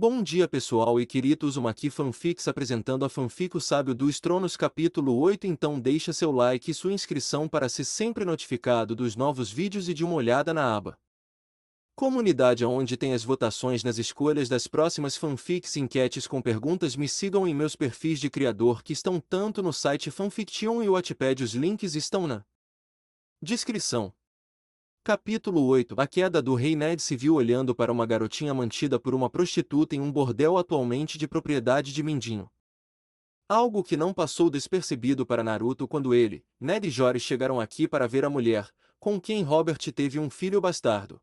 Bom dia pessoal e queridos, uma aqui fanfics apresentando a fanfic O Sábio dos Tronos capítulo 8. Então deixa seu like e sua inscrição para ser sempre notificado dos novos vídeos e de uma olhada na aba Comunidade, onde tem as votações nas escolhas das próximas fanfics e enquetes com perguntas. Me sigam em meus perfis de criador que estão tanto no site Fanfiction e Wattpad, os links estão na descrição. Capítulo 8. A queda do rei. Ned se viu olhando para uma garotinha mantida por uma prostituta em um bordel atualmente de propriedade de Mindinho. Algo que não passou despercebido para Naruto quando ele, Ned e Jory chegaram aqui para ver a mulher, com quem Robert teve um filho bastardo.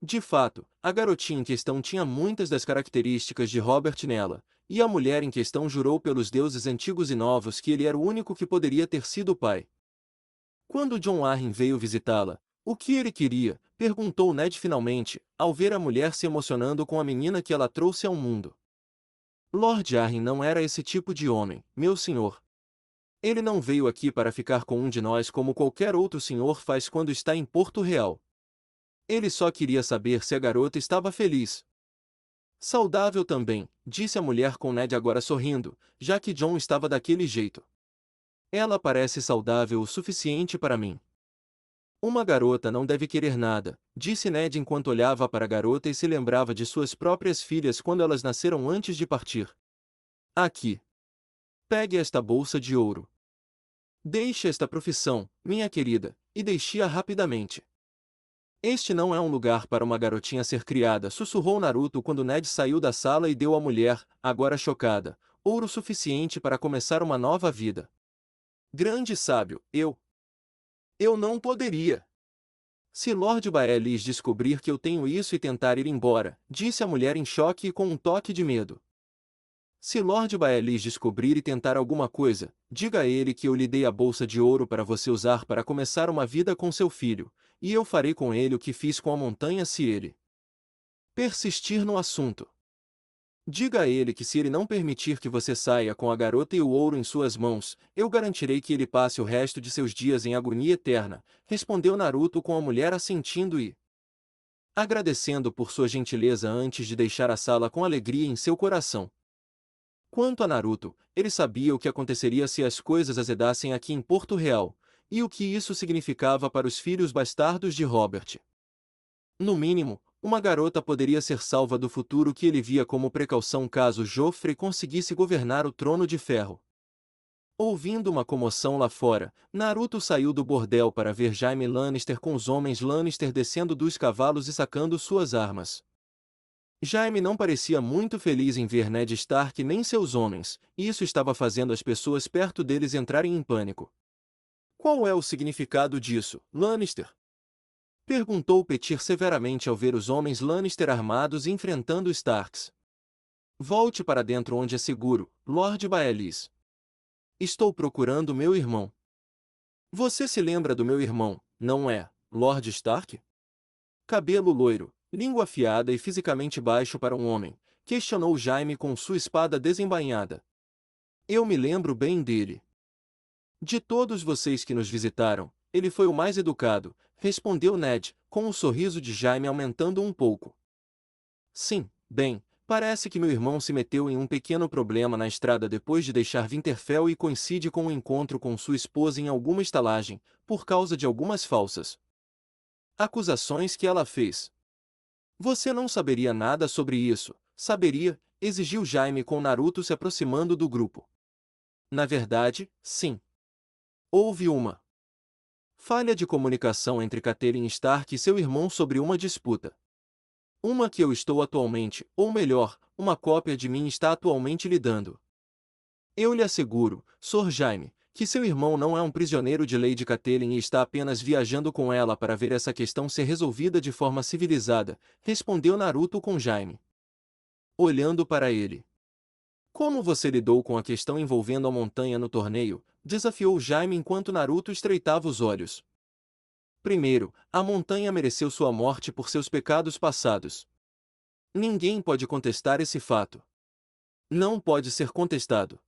De fato, a garotinha em questão tinha muitas das características de Robert nela, e a mulher em questão jurou pelos deuses antigos e novos que ele era o único que poderia ter sido o pai. Quando John Arryn veio visitá-la, o que ele queria? Perguntou Ned finalmente, ao ver a mulher se emocionando com a menina que ela trouxe ao mundo. Lord Arryn não era esse tipo de homem, meu senhor. Ele não veio aqui para ficar com um de nós como qualquer outro senhor faz quando está em Porto Real. Ele só queria saber se a garota estava feliz. Saudável também, disse a mulher com Ned agora sorrindo, já que John estava daquele jeito. Ela parece saudável o suficiente para mim. Uma garota não deve querer nada, disse Ned enquanto olhava para a garota e se lembrava de suas próprias filhas quando elas nasceram antes de partir. Aqui. Pegue esta bolsa de ouro. Deixe esta profissão, minha querida, e deixe-a rapidamente. Este não é um lugar para uma garotinha ser criada, sussurrou Naruto quando Ned saiu da sala e deu à mulher, agora chocada, ouro suficiente para começar uma nova vida. Grande sábio, eu não poderia. Se Lord Baelis descobrir que eu tenho isso e tentar ir embora, disse a mulher em choque e com um toque de medo. Se Lord Baelis descobrir e tentar alguma coisa, diga a ele que eu lhe dei a bolsa de ouro para você usar para começar uma vida com seu filho, e eu farei com ele o que fiz com a montanha se ele persistir no assunto. Diga a ele que se ele não permitir que você saia com a garota e o ouro em suas mãos, eu garantirei que ele passe o resto de seus dias em agonia eterna, respondeu Naruto com a mulher assentindo e agradecendo por sua gentileza antes de deixar a sala com alegria em seu coração. Quanto a Naruto, ele sabia o que aconteceria se as coisas azedassem aqui em Porto Real, e o que isso significava para os filhos bastardos de Robert. No mínimo, uma garota poderia ser salva do futuro que ele via como precaução caso Joffrey conseguisse governar o Trono de Ferro. Ouvindo uma comoção lá fora, Naruto saiu do bordel para ver Jaime Lannister com os homens Lannister descendo dos cavalos e sacando suas armas. Jaime não parecia muito feliz em ver Ned Stark nem seus homens, e isso estava fazendo as pessoas perto deles entrarem em pânico. Qual é o significado disso, Lannister? Perguntou Petyr severamente ao ver os homens Lannister armados enfrentando Starks. Volte para dentro onde é seguro, Lord Baelis. Estou procurando meu irmão. Você se lembra do meu irmão, não é, Lord Stark? Cabelo loiro, língua afiada e fisicamente baixo para um homem, questionou Jaime com sua espada desembainhada. Eu me lembro bem dele. De todos vocês que nos visitaram, ele foi o mais educado, respondeu Ned, com o sorriso de Jaime aumentando um pouco. Sim, bem, parece que meu irmão se meteu em um pequeno problema na estrada depois de deixar Winterfell e coincide com um encontro com sua esposa em alguma estalagem, por causa de algumas falsas acusações que ela fez. Você não saberia nada sobre isso, saberia? Exigiu Jaime com Naruto se aproximando do grupo. Na verdade, sim. Houve uma falha de comunicação entre Catelyn Stark e seu irmão sobre uma disputa. Uma que eu estou atualmente, ou melhor, uma cópia de mim está atualmente lidando. Eu lhe asseguro, Sr. Jaime, que seu irmão não é um prisioneiro de Lady Catelyn e está apenas viajando com ela para ver essa questão ser resolvida de forma civilizada, respondeu Naruto com Jaime, olhando para ele. Como você lidou com a questão envolvendo a montanha no torneio? Desafiou Jaime enquanto Naruto estreitava os olhos. Primeiro, a montanha mereceu sua morte por seus pecados passados. Ninguém pode contestar esse fato. Não pode ser contestado.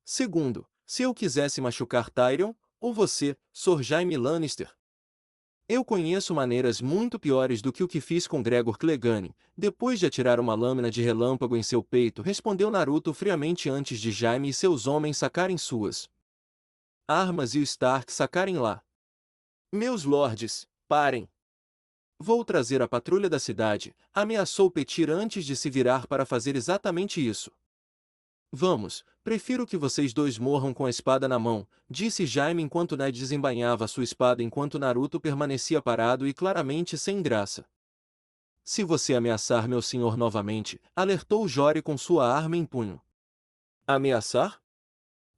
Segundo, se eu quisesse machucar Tyrion, ou você, Sr. Jaime Lannister, Eu conheço maneiras muito piores do que o que fiz com Gregor Clegane. Depois de atirar uma lâmina de relâmpago em seu peito, respondeu Naruto friamente antes de Jaime e seus homens sacarem suas armas e o Stark sacarem lá. Meus lordes, parem! Vou trazer a patrulha da cidade, ameaçou Petyr antes de se virar para fazer exatamente isso. Vamos, prefiro que vocês dois morram com a espada na mão, disse Jaime enquanto Ned desembainhava sua espada enquanto Naruto permanecia parado e claramente sem graça. Se você ameaçar meu senhor novamente, alertou Jori com sua arma em punho. Ameaçar?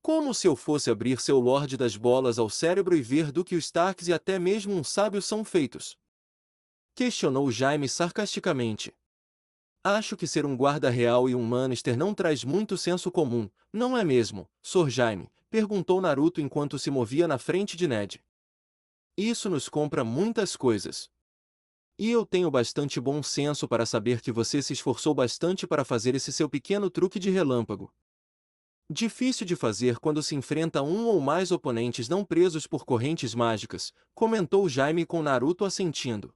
Como se eu fosse abrir seu Lorde das Bolas ao cérebro e ver do que os Starks e até mesmo um sábio são feitos? Questionou Jaime sarcasticamente. Acho que ser um guarda real e um Lannister não traz muito senso comum, não é mesmo, Sr. Jaime? Perguntou Naruto enquanto se movia na frente de Ned. Isso nos compra muitas coisas. E eu tenho bastante bom senso para saber que você se esforçou bastante para fazer esse seu pequeno truque de relâmpago. Difícil de fazer quando se enfrenta um ou mais oponentes não presos por correntes mágicas, comentou Jaime com Naruto assentindo.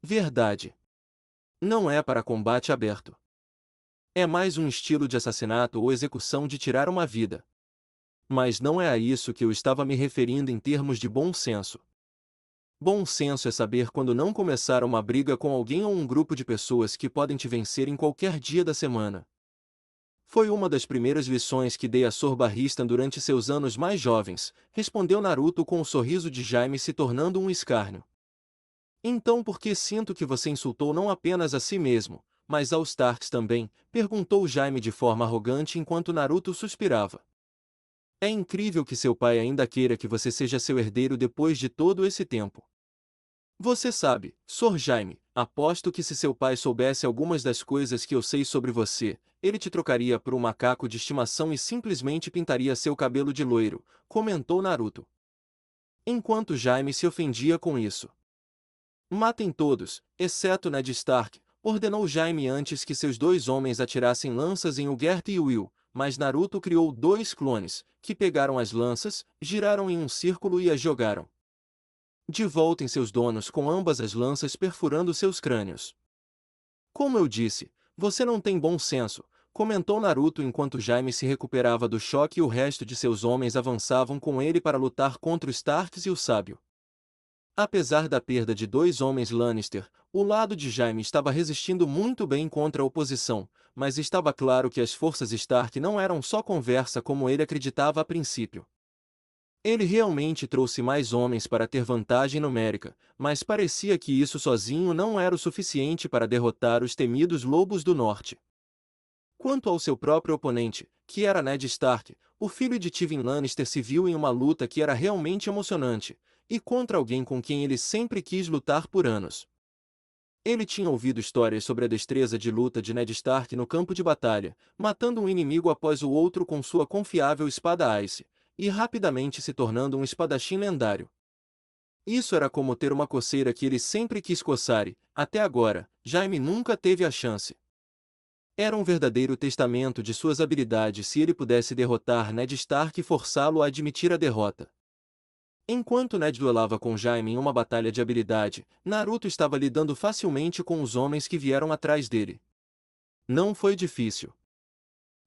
Verdade. Não é para combate aberto. É mais um estilo de assassinato ou execução de tirar uma vida. Mas não é a isso que eu estava me referindo em termos de bom senso. Bom senso é saber quando não começar uma briga com alguém ou um grupo de pessoas que podem te vencer em qualquer dia da semana. Foi uma das primeiras lições que dei a Sr. Barristan durante seus anos mais jovens, respondeu Naruto com o sorriso de Jaime se tornando um escárnio. Então por que sinto que você insultou não apenas a si mesmo, mas aos Starks também? Perguntou Jaime de forma arrogante enquanto Naruto suspirava. É incrível que seu pai ainda queira que você seja seu herdeiro depois de todo esse tempo. Você sabe, Sr. Jaime, aposto que se seu pai soubesse algumas das coisas que eu sei sobre você, ele te trocaria por um macaco de estimação e simplesmente pintaria seu cabelo de loiro, comentou Naruto. Enquanto Jaime se ofendia com isso. Matem todos, exceto Ned Stark, ordenou Jaime antes que seus dois homens atirassem lanças em Ugert e Will, mas Naruto criou dois clones, que pegaram as lanças, giraram em um círculo e as jogaram de volta em seus donos com ambas as lanças perfurando seus crânios. Como eu disse, você não tem bom senso, comentou Naruto enquanto Jaime se recuperava do choque e o resto de seus homens avançavam com ele para lutar contra os Starks e o sábio. Apesar da perda de dois homens Lannister, o lado de Jaime estava resistindo muito bem contra a oposição, mas estava claro que as forças Stark não eram só conversa como ele acreditava a princípio. Ele realmente trouxe mais homens para ter vantagem numérica, mas parecia que isso sozinho não era o suficiente para derrotar os temidos Lobos do Norte. Quanto ao seu próprio oponente, que era Ned Stark, o filho de Tywin Lannister se viu em uma luta que era realmente emocionante, e contra alguém com quem ele sempre quis lutar por anos. Ele tinha ouvido histórias sobre a destreza de luta de Ned Stark no campo de batalha, matando um inimigo após o outro com sua confiável espada Ice, e rapidamente se tornando um espadachim lendário. Isso era como ter uma coceira que ele sempre quis coçar e, até agora, Jaime nunca teve a chance. Era um verdadeiro testamento de suas habilidades se ele pudesse derrotar Ned Stark e forçá-lo a admitir a derrota. Enquanto Ned duelava com Jaime em uma batalha de habilidade, Naruto estava lidando facilmente com os homens que vieram atrás dele. Não foi difícil.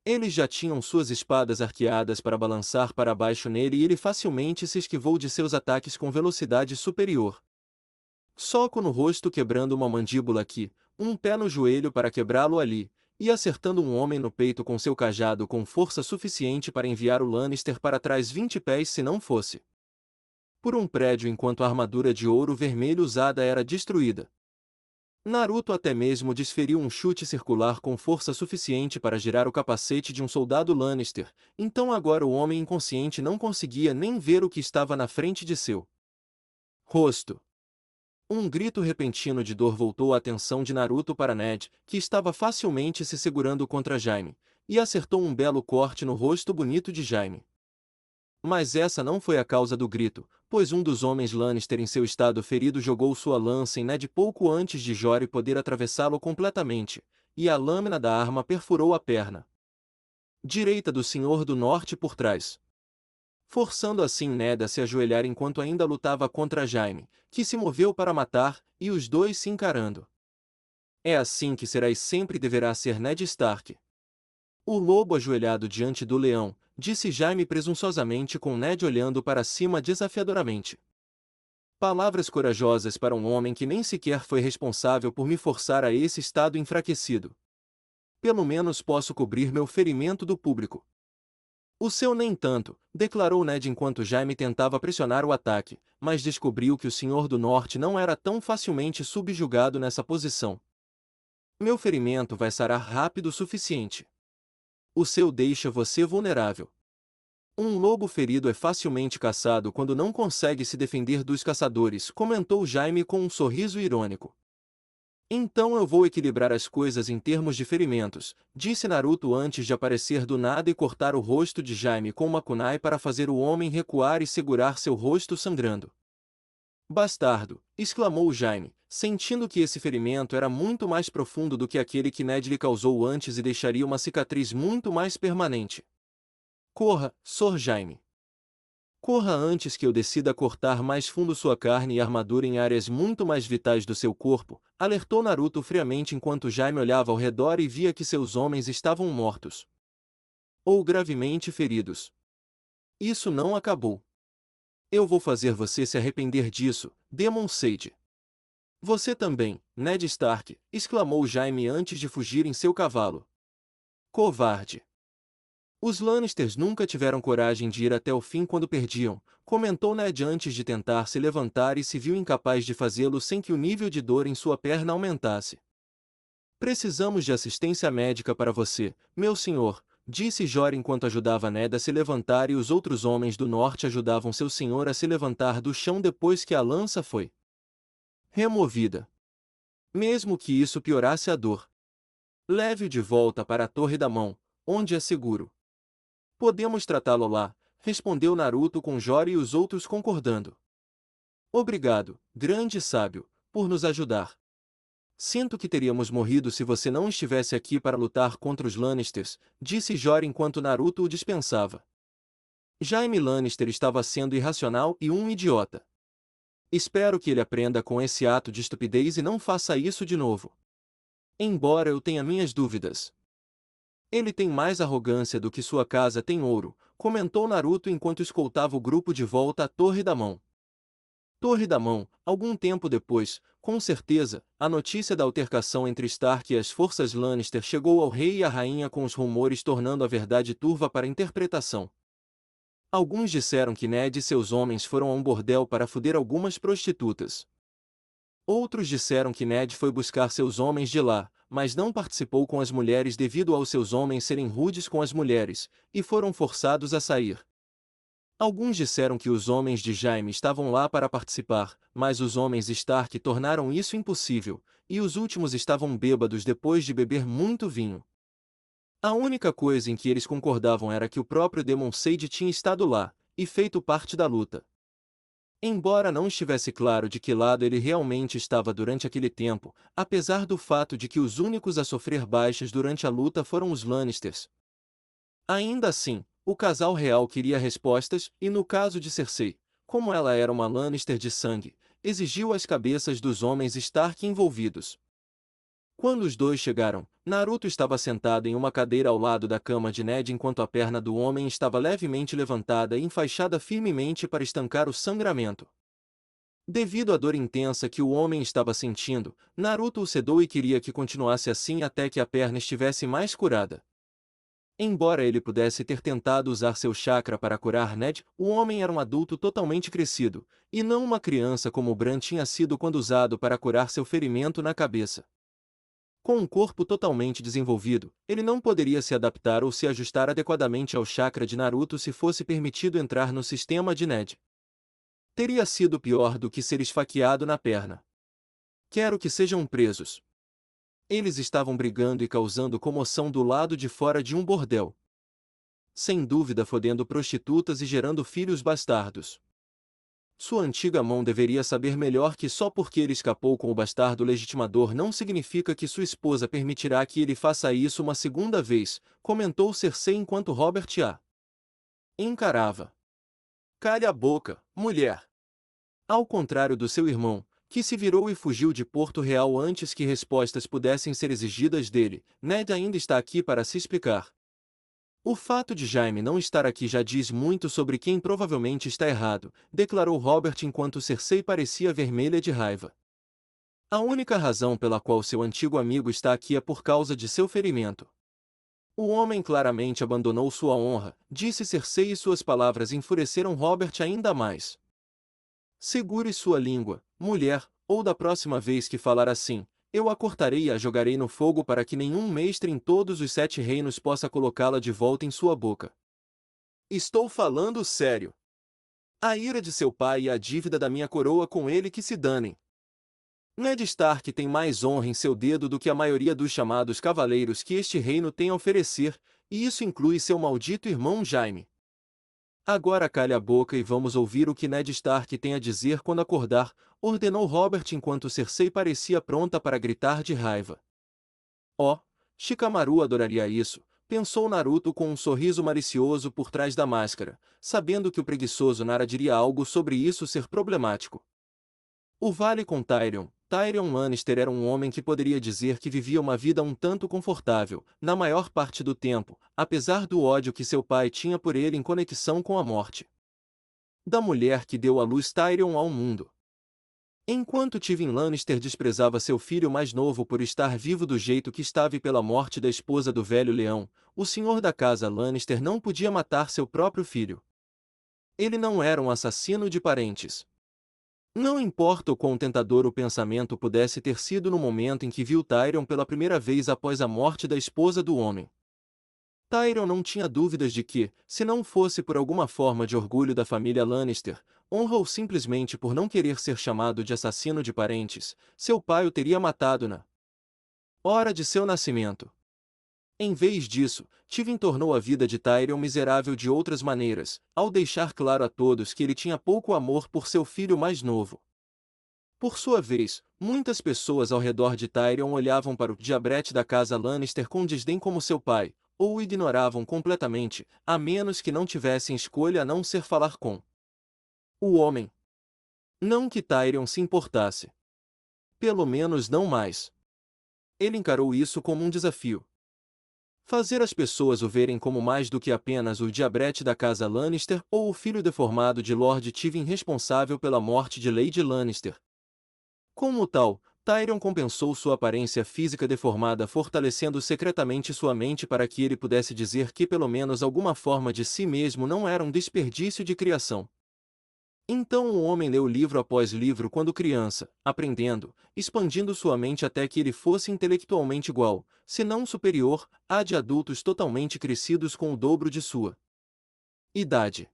Eles já tinham suas espadas arqueadas para balançar para baixo nele e ele facilmente se esquivou de seus ataques com velocidade superior. Soco no rosto quebrando uma mandíbula aqui, um pé no joelho para quebrá-lo ali, e acertando um homem no peito com seu cajado com força suficiente para enviar o Lannister para trás 20 pés se não fosse por um prédio enquanto a armadura de ouro vermelho usada era destruída. Naruto até mesmo desferiu um chute circular com força suficiente para girar o capacete de um soldado Lannister, então agora o homem inconsciente não conseguia nem ver o que estava na frente de seu rosto. Um grito repentino de dor voltou a atenção de Naruto para Ned, que estava facilmente se segurando contra Jaime, e acertou um belo corte no rosto bonito de Jaime. Mas essa não foi a causa do grito, pois um dos homens Lannister em seu estado ferido jogou sua lança em Ned pouco antes de Jory poder atravessá-lo completamente, e a lâmina da arma perfurou a perna direita do Senhor do Norte por trás. forçando assim Ned a se ajoelhar enquanto ainda lutava contra Jaime, que se moveu para matar, e os dois se encarando. É assim que será e sempre deverá ser Ned Stark. O lobo ajoelhado diante do leão, disse Jaime presunçosamente com Ned olhando para cima desafiadoramente. Palavras corajosas para um homem que nem sequer foi responsável por me forçar a esse estado enfraquecido. Pelo menos posso cobrir meu ferimento do público. O seu nem tanto, declarou Ned enquanto Jaime tentava pressionar o ataque, mas descobriu que o Senhor do Norte não era tão facilmente subjugado nessa posição. Meu ferimento vai sarar rápido o suficiente. O seu deixa você vulnerável. Um lobo ferido é facilmente caçado quando não consegue se defender dos caçadores, comentou Jaime com um sorriso irônico. Então eu vou equilibrar as coisas em termos de ferimentos, disse Naruto antes de aparecer do nada e cortar o rosto de Jaime com uma kunai para fazer o homem recuar e segurar seu rosto sangrando. Bastardo! Exclamou Jaime, sentindo que esse ferimento era muito mais profundo do que aquele que Ned lhe causou antes e deixaria uma cicatriz muito mais permanente. Corra, Sr. Jaime. Corra antes que eu decida cortar mais fundo sua carne e armadura em áreas muito mais vitais do seu corpo, alertou Naruto friamente enquanto Jaime olhava ao redor e via que seus homens estavam mortos. Ou gravemente feridos. Isso não acabou. Eu vou fazer você se arrepender disso, Demon Sage. Você também, Ned Stark, exclamou Jaime antes de fugir em seu cavalo. Covarde. Os Lannisters nunca tiveram coragem de ir até o fim quando perdiam, comentou Ned antes de tentar se levantar e se viu incapaz de fazê-lo sem que o nível de dor em sua perna aumentasse. Precisamos de assistência médica para você, meu senhor, disse Jor enquanto ajudava Ned a se levantar e os outros homens do norte ajudavam seu senhor a se levantar do chão depois que a lança foi removida. Mesmo que isso piorasse a dor. Leve-o de volta para a Torre da Mão, onde é seguro. Podemos tratá-lo lá, respondeu Naruto com Jori e os outros concordando. Obrigado, grande sábio, por nos ajudar. Sinto que teríamos morrido se você não estivesse aqui para lutar contra os Lannisters, disse Jori enquanto Naruto o dispensava. Jaime Lannister estava sendo irracional e um idiota. Espero que ele aprenda com esse ato de estupidez e não faça isso de novo. Embora eu tenha minhas dúvidas. Ele tem mais arrogância do que sua casa tem ouro, comentou Naruto enquanto escoltava o grupo de volta à Torre da Mão. Torre da Mão, algum tempo depois, com certeza, a notícia da altercação entre Stark e as forças Lannister chegou ao rei e à rainha com os rumores tornando a verdade turva para interpretação. Alguns disseram que Ned e seus homens foram a um bordel para foder algumas prostitutas. Outros disseram que Ned foi buscar seus homens de lá, mas não participou com as mulheres devido aos seus homens serem rudes com as mulheres, e foram forçados a sair. Alguns disseram que os homens de Jaime estavam lá para participar, mas os homens Stark tornaram isso impossível, e os últimos estavam bêbados depois de beber muito vinho. A única coisa em que eles concordavam era que o próprio Demon Sage tinha estado lá, e feito parte da luta. Embora não estivesse claro de que lado ele realmente estava durante aquele tempo, apesar do fato de que os únicos a sofrer baixas durante a luta foram os Lannisters. Ainda assim, o casal real queria respostas, e no caso de Cersei, como ela era uma Lannister de sangue, exigiu as cabeças dos homens Stark envolvidos. Quando os dois chegaram, Naruto estava sentado em uma cadeira ao lado da cama de Ned enquanto a perna do homem estava levemente levantada e enfaixada firmemente para estancar o sangramento. Devido à dor intensa que o homem estava sentindo, Naruto o sedou e queria que continuasse assim até que a perna estivesse mais curada. Embora ele pudesse ter tentado usar seu chakra para curar Ned, o homem era um adulto totalmente crescido, e não uma criança como Bran tinha sido quando usado para curar seu ferimento na cabeça. Com um corpo totalmente desenvolvido, ele não poderia se adaptar ou se ajustar adequadamente ao chakra de Naruto se fosse permitido entrar no sistema de Ned. Teria sido pior do que ser esfaqueado na perna. Quero que sejam presos. Eles estavam brigando e causando comoção do lado de fora de um bordel. Sem dúvida fodendo prostitutas e gerando filhos bastardos. Sua antiga mão deveria saber melhor que só porque ele escapou com o bastardo legitimador não significa que sua esposa permitirá que ele faça isso uma segunda vez, comentou Cersei enquanto Robert a encarava. Calhe a boca, mulher! Ao contrário do seu irmão, que se virou e fugiu de Porto Real antes que respostas pudessem ser exigidas dele, Ned ainda está aqui para se explicar. O fato de Jaime não estar aqui já diz muito sobre quem provavelmente está errado, declarou Robert enquanto Cersei parecia vermelha de raiva. A única razão pela qual seu antigo amigo está aqui é por causa de seu ferimento. O homem claramente abandonou sua honra, disse Cersei e suas palavras enfureceram Robert ainda mais. Segure sua língua, mulher, ou da próxima vez que falar assim, eu a cortarei e a jogarei no fogo para que nenhum mestre em todos os 7 reinos possa colocá-la de volta em sua boca. Estou falando sério. A ira de seu pai e a dívida da minha coroa com ele que se danem. Ned Stark tem mais honra em seu dedo do que a maioria dos chamados cavaleiros que este reino tem a oferecer, e isso inclui seu maldito irmão Jaime. Agora calhe a boca e vamos ouvir o que Ned Stark tem a dizer quando acordar, ordenou Robert enquanto Cersei parecia pronta para gritar de raiva. Oh, Shikamaru adoraria isso, pensou Naruto com um sorriso malicioso por trás da máscara, sabendo que o preguiçoso Nara diria algo sobre isso ser problemático. O vale com Tyrion. Tyrion Lannister era um homem que poderia dizer que vivia uma vida um tanto confortável, na maior parte do tempo, apesar do ódio que seu pai tinha por ele em conexão com a morte da mulher que deu à luz Tyrion ao mundo. Enquanto Tywin Lannister desprezava seu filho mais novo por estar vivo do jeito que estava e pela morte da esposa do velho leão, o senhor da casa Lannister não podia matar seu próprio filho. Ele não era um assassino de parentes. Não importa o quão tentador o pensamento pudesse ter sido no momento em que viu Tyrion pela primeira vez após a morte da esposa do homem. Tyrion não tinha dúvidas de que, se não fosse por alguma forma de orgulho da família Lannister, honra ou simplesmente por não querer ser chamado de assassino de parentes, seu pai o teria matado na hora de seu nascimento. Em vez disso, Tywin tornou a vida de Tyrion miserável de outras maneiras, ao deixar claro a todos que ele tinha pouco amor por seu filho mais novo. Por sua vez, muitas pessoas ao redor de Tyrion olhavam para o diabrete da casa Lannister com desdém como seu pai, ou o ignoravam completamente, a menos que não tivessem escolha a não ser falar com o homem. Não que Tyrion se importasse. Pelo menos não mais. Ele encarou isso como um desafio. Fazer as pessoas o verem como mais do que apenas o diabrete da casa Lannister ou o filho deformado de Lord Tywin responsável pela morte de Lady Lannister. Como tal, Tyrion compensou sua aparência física deformada fortalecendo secretamente sua mente para que ele pudesse dizer que pelo menos alguma forma de si mesmo não era um desperdício de criação. Então o homem leu livro após livro quando criança, aprendendo, expandindo sua mente até que ele fosse intelectualmente igual, se não superior, à de adultos totalmente crescidos com o dobro de sua idade.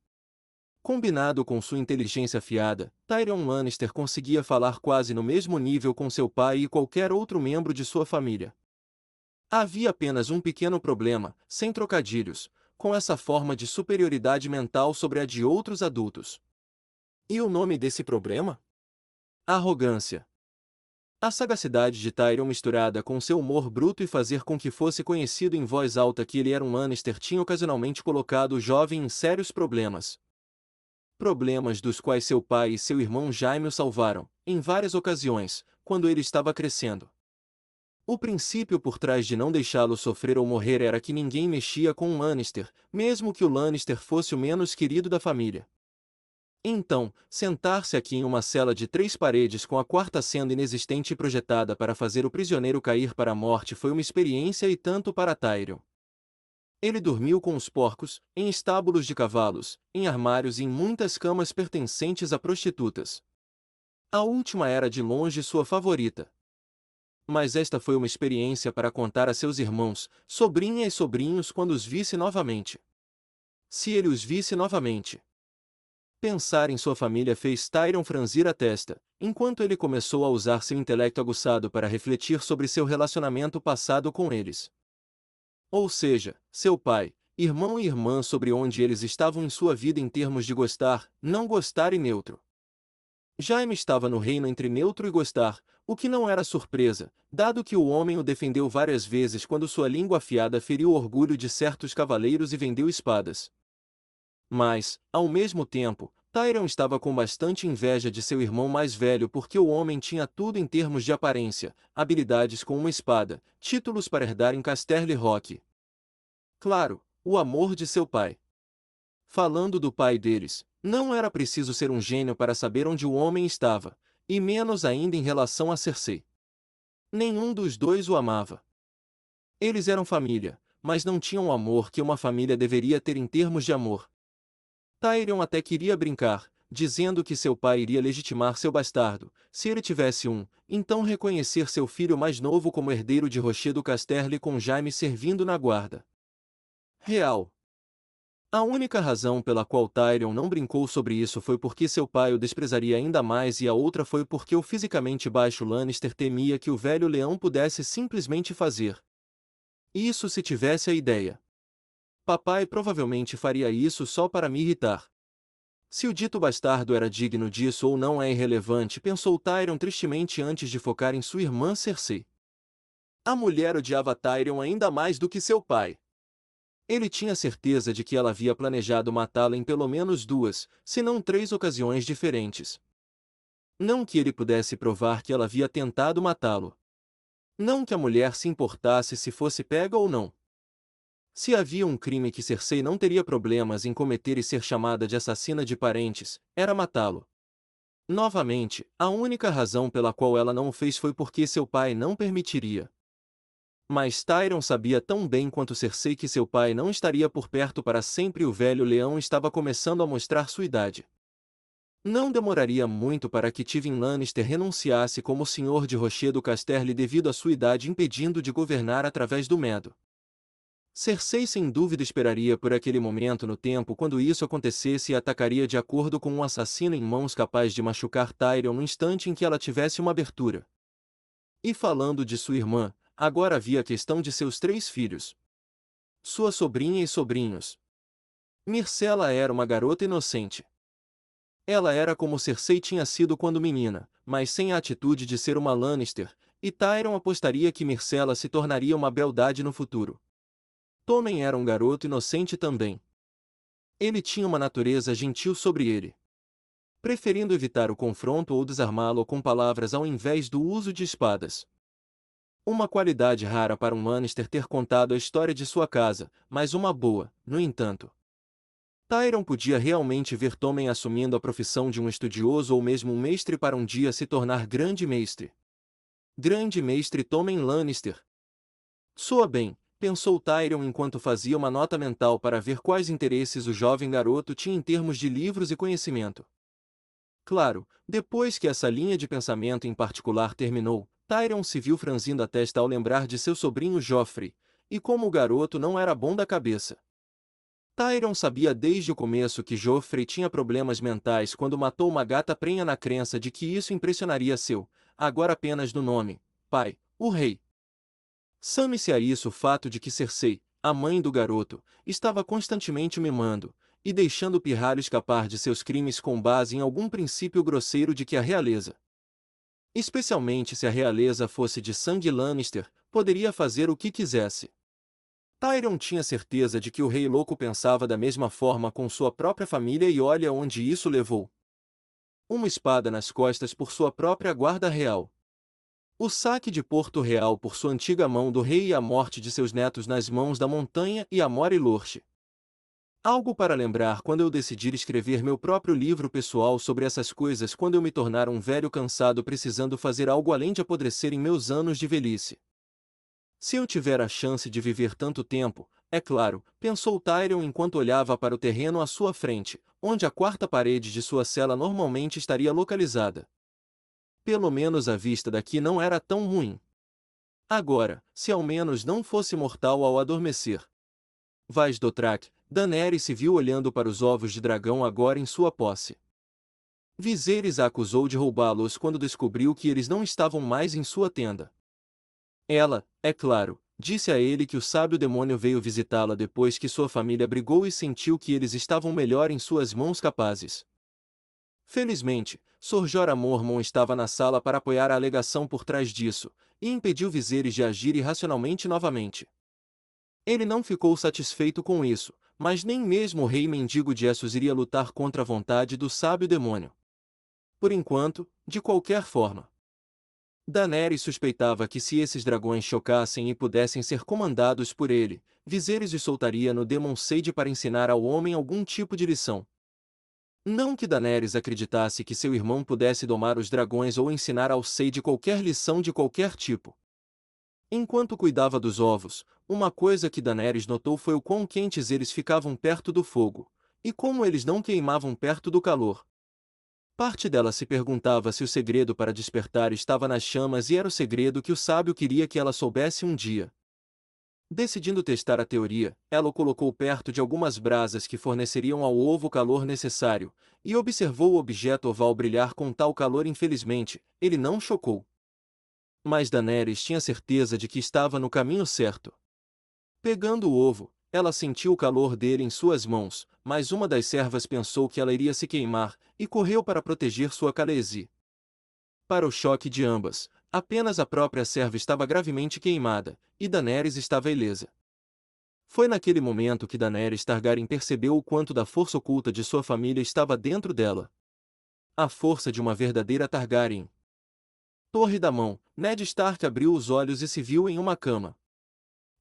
Combinado com sua inteligência afiada, Tyrion Lannister conseguia falar quase no mesmo nível com seu pai e qualquer outro membro de sua família. Havia apenas um pequeno problema, sem trocadilhos, com essa forma de superioridade mental sobre a de outros adultos. E o nome desse problema? Arrogância. A sagacidade de Tyrion misturada com seu humor bruto e fazer com que fosse conhecido em voz alta que ele era um Lannister tinha ocasionalmente colocado o jovem em sérios problemas. Problemas dos quais seu pai e seu irmão Jaime o salvaram, em várias ocasiões, quando ele estava crescendo. O princípio por trás de não deixá-lo sofrer ou morrer era que ninguém mexia com um Lannister, mesmo que o Lannister fosse o menos querido da família. Então, sentar-se aqui em uma cela de 3 paredes com a quarta sendo inexistente e projetada para fazer o prisioneiro cair para a morte foi uma experiência e tanto para Tyrion. Ele dormiu com os porcos, em estábulos de cavalos, em armários e em muitas camas pertencentes a prostitutas. A última era de longe sua favorita. Mas esta foi uma experiência para contar a seus irmãos, sobrinhas e sobrinhos quando os visse novamente. Se ele os visse novamente. Pensar em sua família fez Tyrion franzir a testa, enquanto ele começou a usar seu intelecto aguçado para refletir sobre seu relacionamento passado com eles. Ou seja, seu pai, irmão e irmã sobre onde eles estavam em sua vida em termos de gostar, não gostar e neutro. Jaime estava no reino entre neutro e gostar, o que não era surpresa, dado que o homem o defendeu várias vezes quando sua língua afiada feriu o orgulho de certos cavaleiros e vendeu espadas. Mas, ao mesmo tempo, Tyrion estava com bastante inveja de seu irmão mais velho porque o homem tinha tudo em termos de aparência, habilidades com uma espada, títulos para herdar em Casterly Rock. Claro, o amor de seu pai. Falando do pai deles, não era preciso ser um gênio para saber onde o homem estava, e menos ainda em relação a Cersei. Nenhum dos dois o amava. Eles eram família, mas não tinham o amor que uma família deveria ter em termos de amor. Tyrion até queria brincar, dizendo que seu pai iria legitimar seu bastardo, se ele tivesse um, então reconhecer seu filho mais novo como herdeiro de Rochedo Casterly com Jaime servindo na guarda real. A única razão pela qual Tyrion não brincou sobre isso foi porque seu pai o desprezaria ainda mais e a outra foi porque o fisicamente baixo Lannister temia que o velho leão pudesse simplesmente fazer isso se tivesse a ideia. Papai provavelmente faria isso só para me irritar. Se o dito bastardo era digno disso ou não é irrelevante, pensou Tyrion tristemente antes de focar em sua irmã Cersei. A mulher odiava Tyrion ainda mais do que seu pai. Ele tinha certeza de que ela havia planejado matá-lo em pelo menos 2, se não 3 ocasiões diferentes. Não que ele pudesse provar que ela havia tentado matá-lo. Não que a mulher se importasse se fosse pega ou não. Se havia um crime que Cersei não teria problemas em cometer e ser chamada de assassina de parentes, era matá-lo. Novamente, a única razão pela qual ela não o fez foi porque seu pai não permitiria. Mas Tyrion sabia tão bem quanto Cersei que seu pai não estaria por perto para sempre e o velho leão estava começando a mostrar sua idade. Não demoraria muito para que Tywin Lannister renunciasse como senhor de Rochedo Casterly devido à sua idade impedindo de governar através do medo. Cersei sem dúvida esperaria por aquele momento no tempo quando isso acontecesse e atacaria de acordo com um assassino em mãos capaz de machucar Tyrion no instante em que ela tivesse uma abertura. E falando de sua irmã, agora havia a questão de seus 3 filhos. Sua sobrinha e sobrinhos. Myrcella era uma garota inocente. Ela era como Cersei tinha sido quando menina, mas sem a atitude de ser uma Lannister, e Tyrion apostaria que Myrcella se tornaria uma beldade no futuro. Tommen era um garoto inocente também. Ele tinha uma natureza gentil sobre ele. Preferindo evitar o confronto ou desarmá-lo com palavras ao invés do uso de espadas. Uma qualidade rara para um Lannister ter contado a história de sua casa, mas uma boa, no entanto. Tyrion podia realmente ver Tommen assumindo a profissão de um estudioso ou mesmo um mestre para um dia se tornar grande mestre. Grande mestre Tommen Lannister. Soa bem, pensou Tyrion enquanto fazia uma nota mental para ver quais interesses o jovem garoto tinha em termos de livros e conhecimento. Claro, depois que essa linha de pensamento em particular terminou, Tyrion se viu franzindo a testa ao lembrar de seu sobrinho Joffrey, e como o garoto não era bom da cabeça. Tyrion sabia desde o começo que Joffrey tinha problemas mentais quando matou uma gata prenha na crença de que isso impressionaria seu, agora apenas no nome, pai, o rei. Some-se a isso o fato de que Cersei, a mãe do garoto, estava constantemente o mimando, e deixando o pirralho escapar de seus crimes com base em algum princípio grosseiro de que a realeza, especialmente se a realeza fosse de sangue Lannister, poderia fazer o que quisesse. Tyrion tinha certeza de que o Rei Louco pensava da mesma forma com sua própria família e olha onde isso levou. Uma espada nas costas por sua própria guarda real. O saque de Porto Real por sua antiga mão do rei e a morte de seus netos nas mãos da montanha e a Mor e Lorche. Algo para lembrar quando eu decidir escrever meu próprio livro pessoal sobre essas coisas quando eu me tornar um velho cansado precisando fazer algo além de apodrecer em meus anos de velhice. Se eu tiver a chance de viver tanto tempo, é claro, pensou Tyrion enquanto olhava para o terreno à sua frente, onde a quarta parede de sua cela normalmente estaria localizada. Pelo menos a vista daqui não era tão ruim. Agora, se ao menos não fosse mortal ao adormecer. Vais Dothrak, Daenerys se viu olhando para os ovos de dragão agora em sua posse. Viserys a acusou de roubá-los quando descobriu que eles não estavam mais em sua tenda. Ela, é claro, disse a ele que o sábio demônio veio visitá-la depois que sua família brigou e sentiu que eles estavam melhor em suas mãos capazes. Felizmente, Sor Jorah Mormont estava na sala para apoiar a alegação por trás disso, e impediu Viserys de agir irracionalmente novamente. Ele não ficou satisfeito com isso, mas nem mesmo o rei mendigo de Essos iria lutar contra a vontade do sábio demônio. Por enquanto, de qualquer forma. Daenerys suspeitava que se esses dragões chocassem e pudessem ser comandados por ele, Viserys os soltaria no Demon Sage para ensinar ao homem algum tipo de lição. Não que Daenerys acreditasse que seu irmão pudesse domar os dragões ou ensinar ao Sage qualquer lição de qualquer tipo. Enquanto cuidava dos ovos, uma coisa que Daenerys notou foi o quão quentes eles ficavam perto do fogo, e como eles não queimavam perto do calor. Parte dela se perguntava se o segredo para despertar estava nas chamas e era o segredo que o sábio queria que ela soubesse um dia. Decidindo testar a teoria, ela o colocou perto de algumas brasas que forneceriam ao ovo o calor necessário, e observou o objeto oval brilhar com tal calor. Infelizmente, ele não chocou. Mas Daenerys tinha certeza de que estava no caminho certo. Pegando o ovo, ela sentiu o calor dele em suas mãos, mas uma das servas pensou que ela iria se queimar, e correu para proteger sua Khaleesi. Para o choque de ambas, apenas a própria serva estava gravemente queimada, e Daenerys estava ilesa. Foi naquele momento que Daenerys Targaryen percebeu o quanto da força oculta de sua família estava dentro dela. A força de uma verdadeira Targaryen. Torre da Mão, Ned Stark abriu os olhos e se viu em uma cama.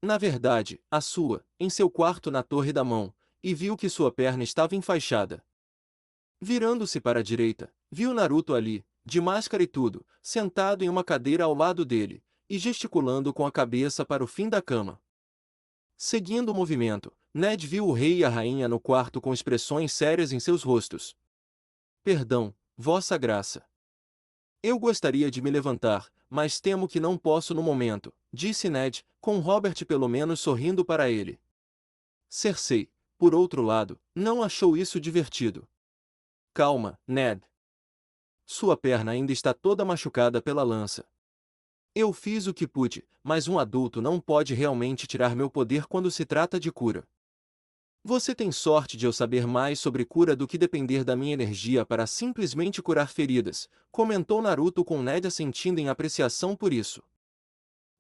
Na verdade, a sua, em seu quarto na Torre da Mão, e viu que sua perna estava enfaixada. Virando-se para a direita, viu Naruto ali, de máscara e tudo, sentado em uma cadeira ao lado dele, e gesticulando com a cabeça para o fim da cama. Seguindo o movimento, Ned viu o rei e a rainha no quarto com expressões sérias em seus rostos. Perdão, Vossa Graça. Eu gostaria de me levantar, mas temo que não posso no momento, disse Ned, com Robert pelo menos sorrindo para ele. Cersei, por outro lado, não achou isso divertido. Calma, Ned. Sua perna ainda está toda machucada pela lança. Eu fiz o que pude, mas um adulto não pode realmente tirar meu poder quando se trata de cura. Você tem sorte de eu saber mais sobre cura do que depender da minha energia para simplesmente curar feridas, comentou Naruto com Ned assentindo em apreciação por isso.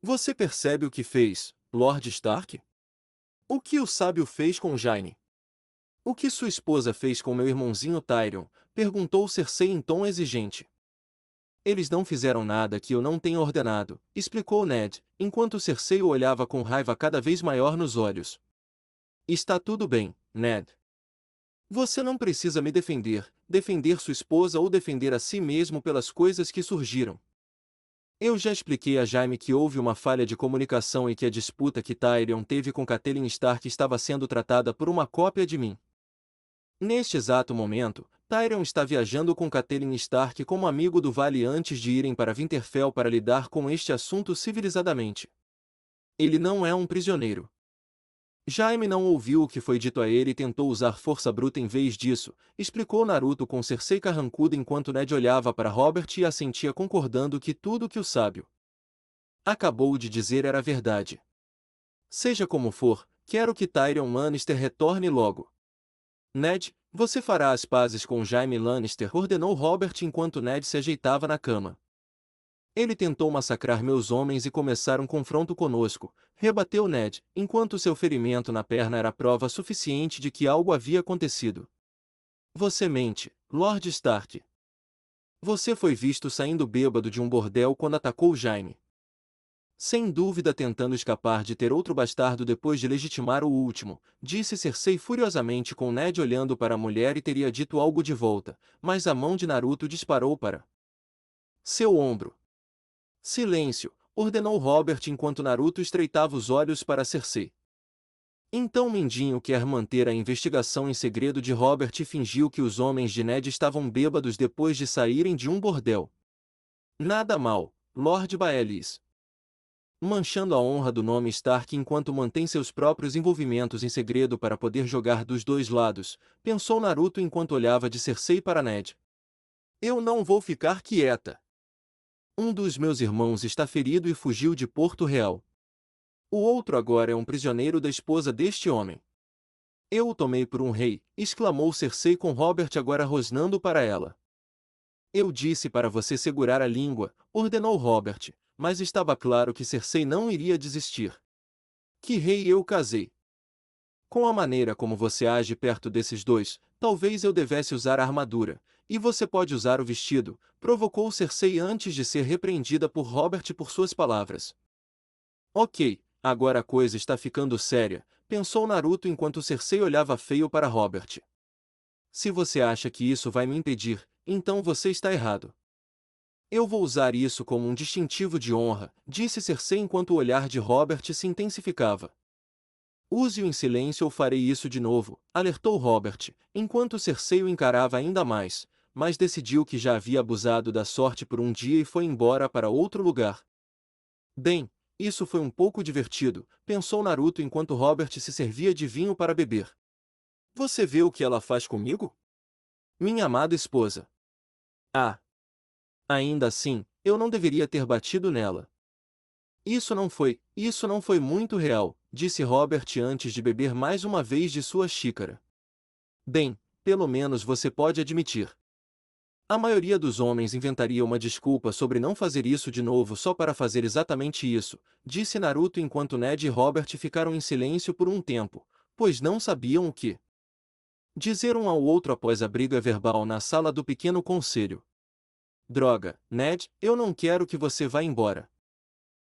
Você percebe o que fez, Lord Stark? O que o sábio fez com Jaime? O que sua esposa fez com meu irmãozinho Tyrion? Perguntou Cersei em tom exigente. Eles não fizeram nada que eu não tenha ordenado, explicou Ned, enquanto Cersei o olhava com raiva cada vez maior nos olhos. Está tudo bem, Ned. Você não precisa me defender, defender sua esposa ou defender a si mesmo pelas coisas que surgiram. Eu já expliquei a Jaime que houve uma falha de comunicação e que a disputa que Tyrion teve com Catelyn Stark estava sendo tratada por uma cópia de mim. Neste exato momento, Tyrion está viajando com Catelyn Stark como amigo do Vale antes de irem para Winterfell para lidar com este assunto civilizadamente. Ele não é um prisioneiro. Jaime não ouviu o que foi dito a ele e tentou usar força bruta em vez disso, explicou Naruto com Cersei carrancuda enquanto Ned olhava para Robert e assentia concordando que tudo que o sábio acabou de dizer era verdade. Seja como for, quero que Tyrion Lannister retorne logo. Ned, você fará as pazes com Jaime Lannister, ordenou Robert enquanto Ned se ajeitava na cama. Ele tentou massacrar meus homens e começar um confronto conosco, rebateu Ned, enquanto seu ferimento na perna era prova suficiente de que algo havia acontecido. Você mente, Lord Stark. Você foi visto saindo bêbado de um bordel quando atacou Jaime. Sem dúvida tentando escapar de ter outro bastardo depois de legitimar o último, disse Cersei furiosamente com Ned olhando para a mulher e teria dito algo de volta, mas a mão de Naruto disparou para seu ombro. Silêncio, ordenou Robert enquanto Naruto estreitava os olhos para Cersei. Então Mindinho quer manter a investigação em segredo de Robert e fingiu que os homens de Ned estavam bêbados depois de saírem de um bordel. Nada mal, Lord Baelys. Manchando a honra do nome Stark enquanto mantém seus próprios envolvimentos em segredo para poder jogar dos dois lados, pensou Naruto enquanto olhava de Cersei para Ned. Eu não vou ficar quieta. Um dos meus irmãos está ferido e fugiu de Porto Real. O outro agora é um prisioneiro da esposa deste homem. Eu o tomei por um rei, exclamou Cersei com Robert agora rosnando para ela. Eu disse para você segurar a língua, ordenou Robert, mas estava claro que Cersei não iria desistir. Que rei eu casei? Com a maneira como você age perto desses dois, talvez eu devesse usar a armadura, e você pode usar o vestido, provocou Cersei antes de ser repreendida por Robert por suas palavras. Ok, agora a coisa está ficando séria, pensou Naruto enquanto Cersei olhava feio para Robert. Se você acha que isso vai me impedir, então você está errado. Eu vou usar isso como um distintivo de honra, disse Cersei enquanto o olhar de Robert se intensificava. Use-o em silêncio ou farei isso de novo, alertou Robert, enquanto Cersei o encarava ainda mais, mas decidiu que já havia abusado da sorte por um dia e foi embora para outro lugar. Bem, isso foi um pouco divertido, pensou Naruto enquanto Robert se servia de vinho para beber. Você vê o que ela faz comigo? Minha amada esposa. Ah! Ainda assim, eu não deveria ter batido nela. Isso não foi muito real, disse Robert antes de beber mais uma vez de sua xícara. Bem, pelo menos você pode admitir. A maioria dos homens inventaria uma desculpa sobre não fazer isso de novo só para fazer exatamente isso, disse Naruto enquanto Ned e Robert ficaram em silêncio por um tempo, pois não sabiam o que dizer um ao outro após a briga verbal na sala do pequeno conselho. Droga, Ned, eu não quero que você vá embora.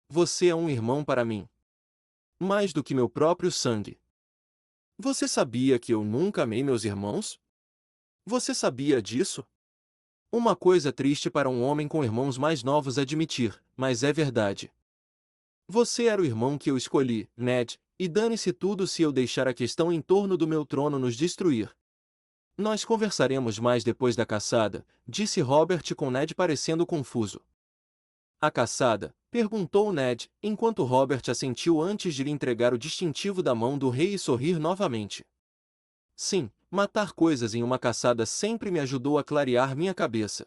Você é um irmão para mim. Mais do que meu próprio sangue. Você sabia que eu nunca amei meus irmãos? Você sabia disso? Uma coisa triste para um homem com irmãos mais novos admitir, mas é verdade. Você era o irmão que eu escolhi, Ned, e dane-se tudo se eu deixar a questão em torno do meu trono nos destruir. Nós conversaremos mais depois da caçada, disse Robert com Ned parecendo confuso. A caçada? Perguntou Ned, enquanto Robert assentiu antes de lhe entregar o distintivo da mão do rei e sorrir novamente. Sim, matar coisas em uma caçada sempre me ajudou a clarear minha cabeça.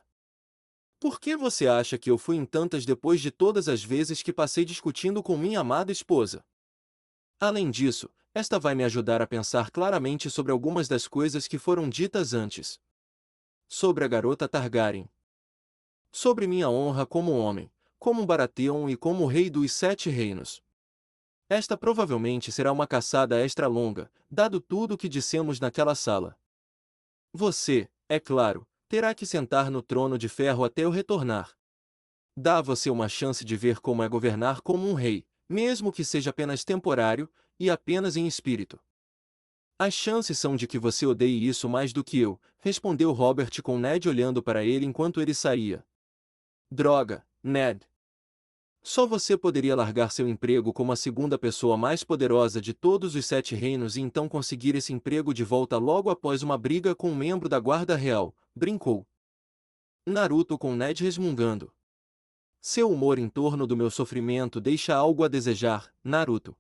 Por que você acha que eu fui em tantas depois de todas as vezes que passei discutindo com minha amada esposa? Além disso, esta vai me ajudar a pensar claramente sobre algumas das coisas que foram ditas antes. Sobre a garota Targaryen. Sobre minha honra como homem, como um Baratheon e como rei dos Sete Reinos. Esta provavelmente será uma caçada extra longa, dado tudo o que dissemos naquela sala. Você, é claro, terá que sentar no trono de ferro até eu retornar. Dá a você uma chance de ver como é governar como um rei, mesmo que seja apenas temporário, e apenas em espírito. As chances são de que você odeie isso mais do que eu, respondeu Robert com Ned olhando para ele enquanto ele saía. Droga, Ned. Só você poderia largar seu emprego como a segunda pessoa mais poderosa de todos os Sete Reinos e então conseguir esse emprego de volta logo após uma briga com um membro da Guarda Real, brincou Naruto com Ned resmungando. Seu humor em torno do meu sofrimento deixa algo a desejar, Naruto.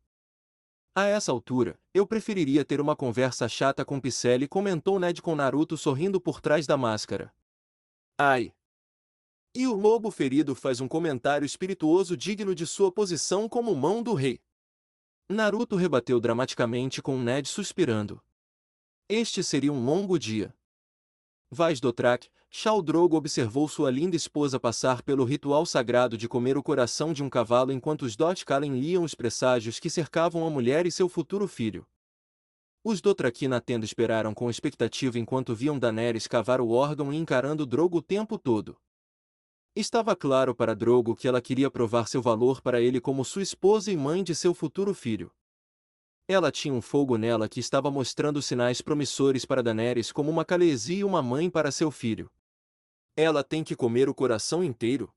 A essa altura, eu preferiria ter uma conversa chata com Picelli, comentou Ned com Naruto sorrindo por trás da máscara. Ai! E o lobo ferido faz um comentário espirituoso digno de sua posição como mão do rei. Naruto rebateu dramaticamente com Ned suspirando. Este seria um longo dia. Vaz Dothraki, Khal Drogo observou sua linda esposa passar pelo ritual sagrado de comer o coração de um cavalo enquanto os Dothraki liam os presságios que cercavam a mulher e seu futuro filho. Os Dothraki na tenda esperaram com expectativa enquanto viam Daenerys cavar o órgão e encarando Drogo o tempo todo. Estava claro para Drogo que ela queria provar seu valor para ele como sua esposa e mãe de seu futuro filho. Ela tinha um fogo nela que estava mostrando sinais promissores para Daenerys como uma Khaleesi e uma mãe para seu filho. Ela tem que comer o coração inteiro?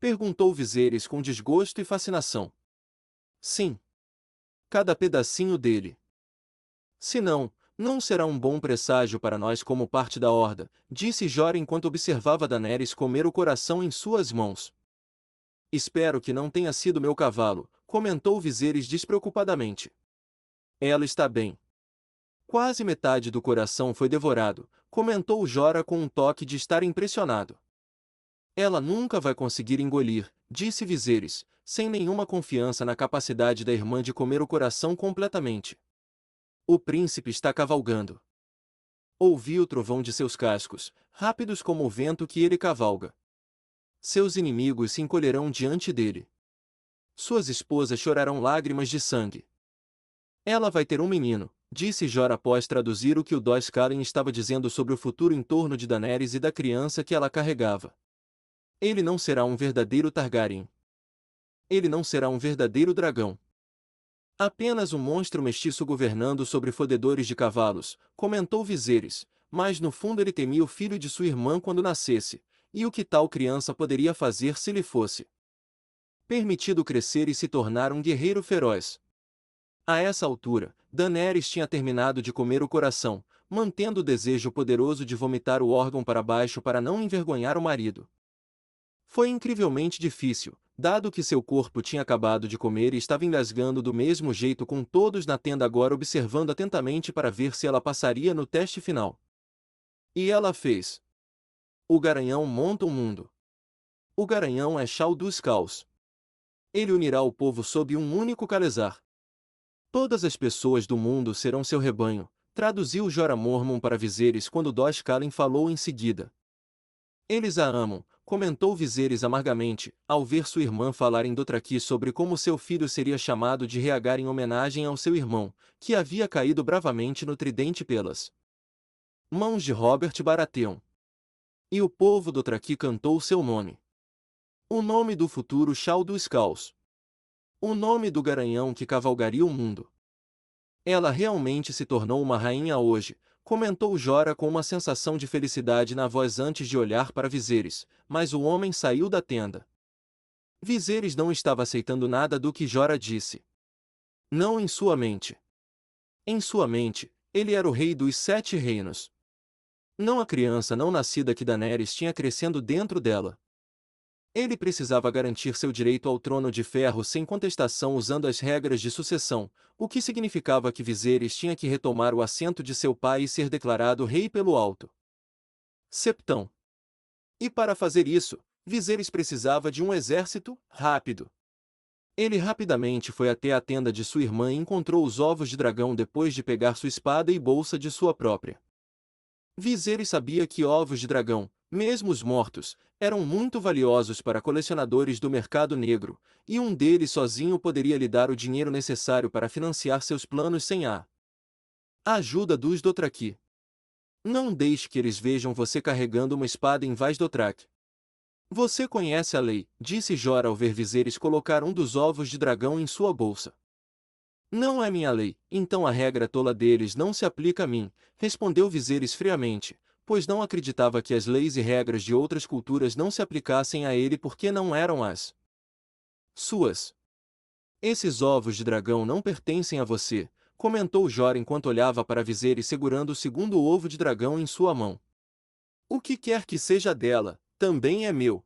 Perguntou Viserys com desgosto e fascinação. Sim. Cada pedacinho dele. Se não, não será um bom presságio para nós como parte da Horda, disse Jorah enquanto observava Daenerys comer o coração em suas mãos. Espero que não tenha sido meu cavalo, comentou Viserys despreocupadamente. Ela está bem. Quase metade do coração foi devorado, comentou Jorah com um toque de estar impressionado. Ela nunca vai conseguir engolir, disse Viserys, sem nenhuma confiança na capacidade da irmã de comer o coração completamente. O príncipe está cavalgando. Ouvi o trovão de seus cascos, rápidos como o vento que ele cavalga. Seus inimigos se encolherão diante dele. Suas esposas chorarão lágrimas de sangue. Ela vai ter um menino, disse Jorah após traduzir o que o Doskalen estava dizendo sobre o futuro em torno de Daenerys e da criança que ela carregava. Ele não será um verdadeiro Targaryen. Ele não será um verdadeiro dragão. Apenas um monstro mestiço governando sobre fodedores de cavalos, comentou Viserys, mas no fundo ele temia o filho de sua irmã quando nascesse, e o que tal criança poderia fazer se lhe fosse permitido crescer e se tornar um guerreiro feroz. A essa altura, Daenerys tinha terminado de comer o coração, mantendo o desejo poderoso de vomitar o órgão para baixo para não envergonhar o marido. Foi incrivelmente difícil, dado que seu corpo tinha acabado de comer e estava engasgando do mesmo jeito com todos na tenda agora observando atentamente para ver se ela passaria no teste final. E ela fez. O Garanhão monta o mundo. O Garanhão é Shao dos Caos. Ele unirá o povo sob um único calezar. Todas as pessoas do mundo serão seu rebanho, traduziu Jorah Mormont para Viserys quando Doskalen falou em seguida. Eles a amam, comentou Viserys amargamente, ao ver sua irmã falar em Dothraki sobre como seu filho seria chamado de Rhaegar em homenagem ao seu irmão, que havia caído bravamente no tridente pelas mãos de Robert Baratheon. E o povo Dothraki cantou seu nome. O nome do futuro Shao dos Caos. O nome do garanhão que cavalgaria o mundo. Ela realmente se tornou uma rainha hoje, comentou Jorah com uma sensação de felicidade na voz antes de olhar para Viserys, mas o homem saiu da tenda. Viserys não estava aceitando nada do que Jorah disse. Não em sua mente. Em sua mente, ele era o rei dos 7 reinos. Não a criança não nascida que Daenerys tinha crescendo dentro dela. Ele precisava garantir seu direito ao trono de ferro sem contestação usando as regras de sucessão, o que significava que Viserys tinha que retomar o assento de seu pai e ser declarado rei pelo alto septão. E para fazer isso, Viserys precisava de um exército rápido. Ele rapidamente foi até a tenda de sua irmã e encontrou os ovos de dragão depois de pegar sua espada e bolsa de sua própria. Viserys sabia que ovos de dragão, mesmo os mortos, eram muito valiosos para colecionadores do mercado negro, e um deles sozinho poderia lhe dar o dinheiro necessário para financiar seus planos sem a ajuda dos Dothraki. Não deixe que eles vejam você carregando uma espada em Vaz Dothrak. Você conhece a lei, disse Jorah ao ver Viserys colocar um dos ovos de dragão em sua bolsa. Não é minha lei, então a regra tola deles não se aplica a mim, respondeu Viserys friamente, pois não acreditava que as leis e regras de outras culturas não se aplicassem a ele porque não eram as suas. Esses ovos de dragão não pertencem a você, comentou Jorah enquanto olhava para Viserys segurando o segundo ovo de dragão em sua mão. O que quer que seja dela, também é meu.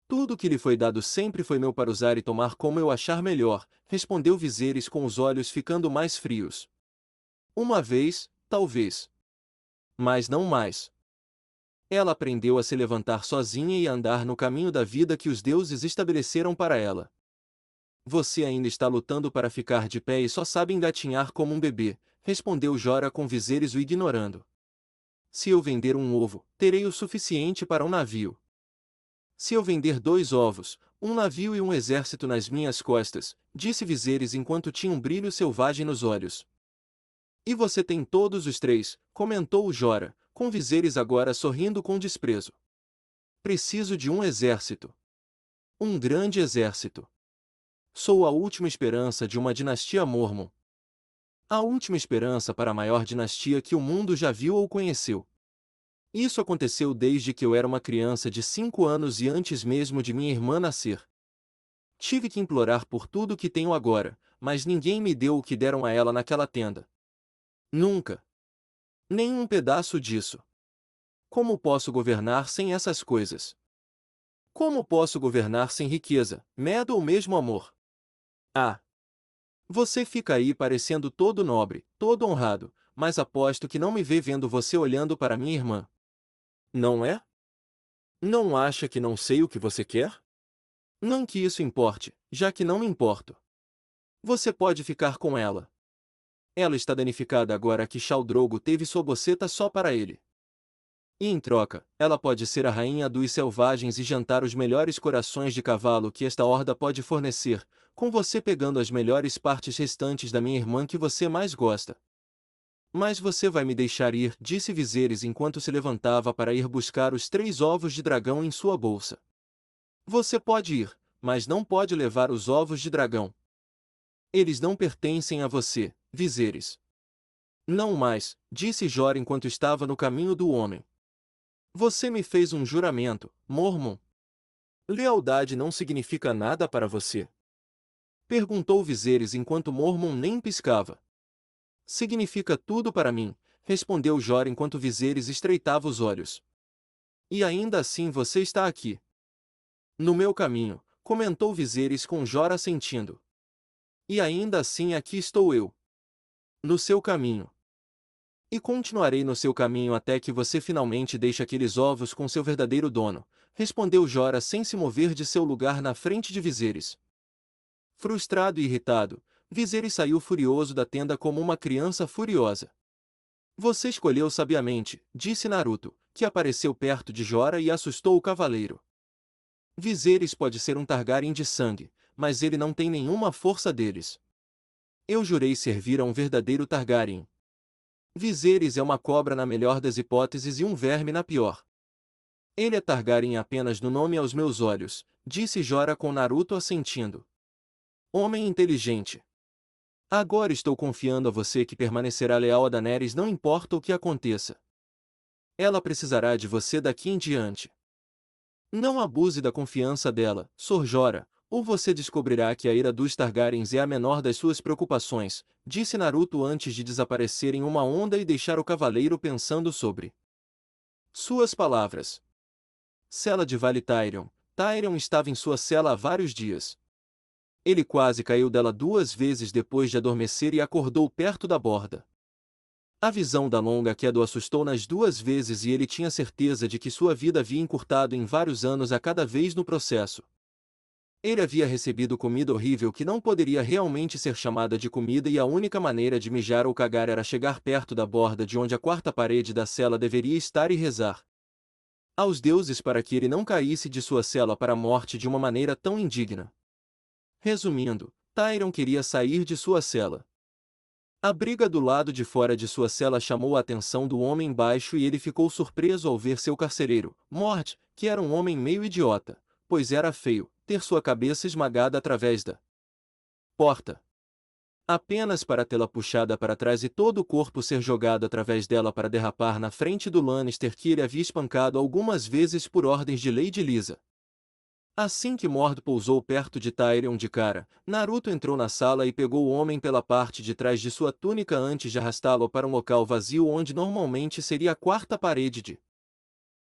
Tudo que lhe foi dado sempre foi meu para usar e tomar como eu achar melhor, respondeu Viserys com os olhos ficando mais frios. Uma vez, talvez. Mas não mais. Ela aprendeu a se levantar sozinha e a andar no caminho da vida que os deuses estabeleceram para ela. Você ainda está lutando para ficar de pé e só sabe engatinhar como um bebê, respondeu Jorah com Viserys o ignorando. Se eu vender um ovo, terei o suficiente para um navio. Se eu vender 2 ovos, um navio e um exército nas minhas costas, disse Viserys enquanto tinha um brilho selvagem nos olhos. E você tem todos os 3, comentou Jorah, com Viserys agora sorrindo com desprezo. Preciso de um exército. Um grande exército. Sou a última esperança de uma dinastia Mormon. A última esperança para a maior dinastia que o mundo já viu ou conheceu. Isso aconteceu desde que eu era uma criança de 5 anos e antes mesmo de minha irmã nascer. Tive que implorar por tudo o que tenho agora, mas ninguém me deu o que deram a ela naquela tenda. Nunca. Nem um pedaço disso. Como posso governar sem essas coisas? Como posso governar sem riqueza, medo ou mesmo amor? Ah! Você fica aí parecendo todo nobre, todo honrado, mas aposto que não me vê vendo você olhando para minha irmã. Não é? Não acha que não sei o que você quer? Não que isso importe, já que não me importo. Você pode ficar com ela. Ela está danificada agora que Khal Drogo teve sua boceta só para ele. E em troca, ela pode ser a rainha dos selvagens e jantar os melhores corações de cavalo que esta horda pode fornecer, com você pegando as melhores partes restantes da minha irmã que você mais gosta. Mas você vai me deixar ir, disse Viserys enquanto se levantava para ir buscar os 3 ovos de dragão em sua bolsa. Você pode ir, mas não pode levar os ovos de dragão. Eles não pertencem a você, Viserys. Não mais, disse Jorah enquanto estava no caminho do homem. Você me fez um juramento, Mormon. Lealdade não significa nada para você? Perguntou Viserys enquanto Mormon nem piscava. Significa tudo para mim, respondeu Jorah enquanto Viserys estreitava os olhos. E ainda assim você está aqui. No meu caminho, comentou Viserys com Jorah assentindo. E ainda assim aqui estou eu. No seu caminho. E continuarei no seu caminho até que você finalmente deixe aqueles ovos com seu verdadeiro dono, respondeu Jorah sem se mover de seu lugar na frente de Viserys. Frustrado e irritado, Viserys saiu furioso da tenda como uma criança furiosa. Você escolheu sabiamente, disse Naruto, que apareceu perto de Jorah e assustou o cavaleiro. Viserys pode ser um Targaryen de sangue, mas ele não tem nenhuma força deles. Eu jurei servir a um verdadeiro Targaryen. Viserys é uma cobra na melhor das hipóteses e um verme na pior. Ele é Targaryen apenas no nome aos meus olhos, disse Jorah com Naruto assentindo. Homem inteligente. Agora estou confiando a você que permanecerá leal a Daenerys não importa o que aconteça. Ela precisará de você daqui em diante. Não abuse da confiança dela, Sor Jorah, ou você descobrirá que a ira dos Targaryens é a menor das suas preocupações, disse Naruto antes de desaparecer em uma onda e deixar o cavaleiro pensando sobre suas palavras. Cela de Vale Tyrion. Tyrion estava em sua cela há vários dias. Ele quase caiu dela 2 vezes depois de adormecer e acordou perto da borda. A visão da longa queda o assustou nas 2 vezes e ele tinha certeza de que sua vida havia encurtado em vários anos a cada vez no processo. Ele havia recebido comida horrível que não poderia realmente ser chamada de comida e a única maneira de mijar ou cagar era chegar perto da borda de onde a 4ª parede da cela deveria estar e rezar aos deuses para que ele não caísse de sua cela para a morte de uma maneira tão indigna. Resumindo, Tyrion queria sair de sua cela. A briga do lado de fora de sua cela chamou a atenção do homem baixo e ele ficou surpreso ao ver seu carcereiro, Mord, que era um homem meio idiota, pois era feio, ter sua cabeça esmagada através da porta. Apenas para tê-la puxada para trás e todo o corpo ser jogado através dela para derrapar na frente do Lannister que ele havia espancado algumas vezes por ordens de Lady Lysa. Assim que Mord pousou perto de Tyrion de cara, Naruto entrou na sala e pegou o homem pela parte de trás de sua túnica antes de arrastá-lo para um local vazio onde normalmente seria a 4ª parede de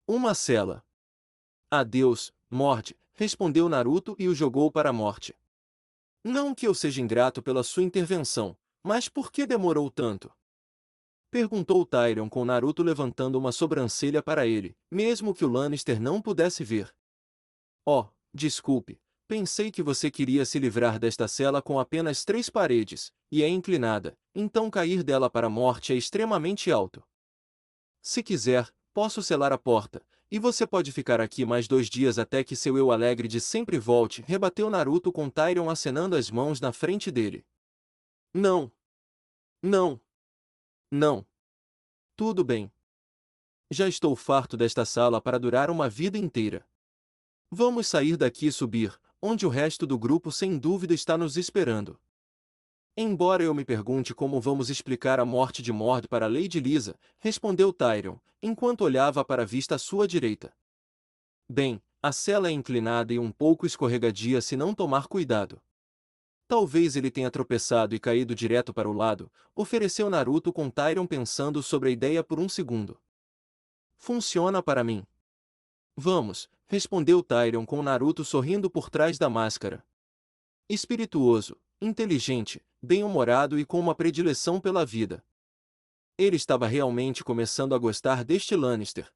uma cela. Adeus, Mord, respondeu Naruto e o jogou para a morte. Não que eu seja ingrato pela sua intervenção, mas por que demorou tanto? Perguntou Tyrion com Naruto levantando uma sobrancelha para ele, mesmo que o Lannister não pudesse ver. Oh, desculpe, pensei que você queria se livrar desta cela com apenas 3 paredes, e é inclinada, então cair dela para a morte é extremamente alto. Se quiser, posso selar a porta, e você pode ficar aqui mais 2 dias até que seu eu alegre de sempre volte, rebateu Naruto com Tyrion acenando as mãos na frente dele. Não. Não. Não. Tudo bem. Já estou farto desta sala para durar uma vida inteira. Vamos sair daqui e subir, onde o resto do grupo sem dúvida está nos esperando. Embora eu me pergunte como vamos explicar a morte de Mord para Lady Lysa, respondeu Tyrion, enquanto olhava para a vista à sua direita. Bem, a cela é inclinada e um pouco escorregadia se não tomar cuidado. Talvez ele tenha tropeçado e caído direto para o lado, ofereceu Naruto com Tyrion pensando sobre a ideia por um segundo. Funciona para mim. Vamos, respondeu Tyrion com Naruto sorrindo por trás da máscara. Espirituoso, inteligente, bem-humorado e com uma predileção pela vida. Ele estava realmente começando a gostar deste Lannister.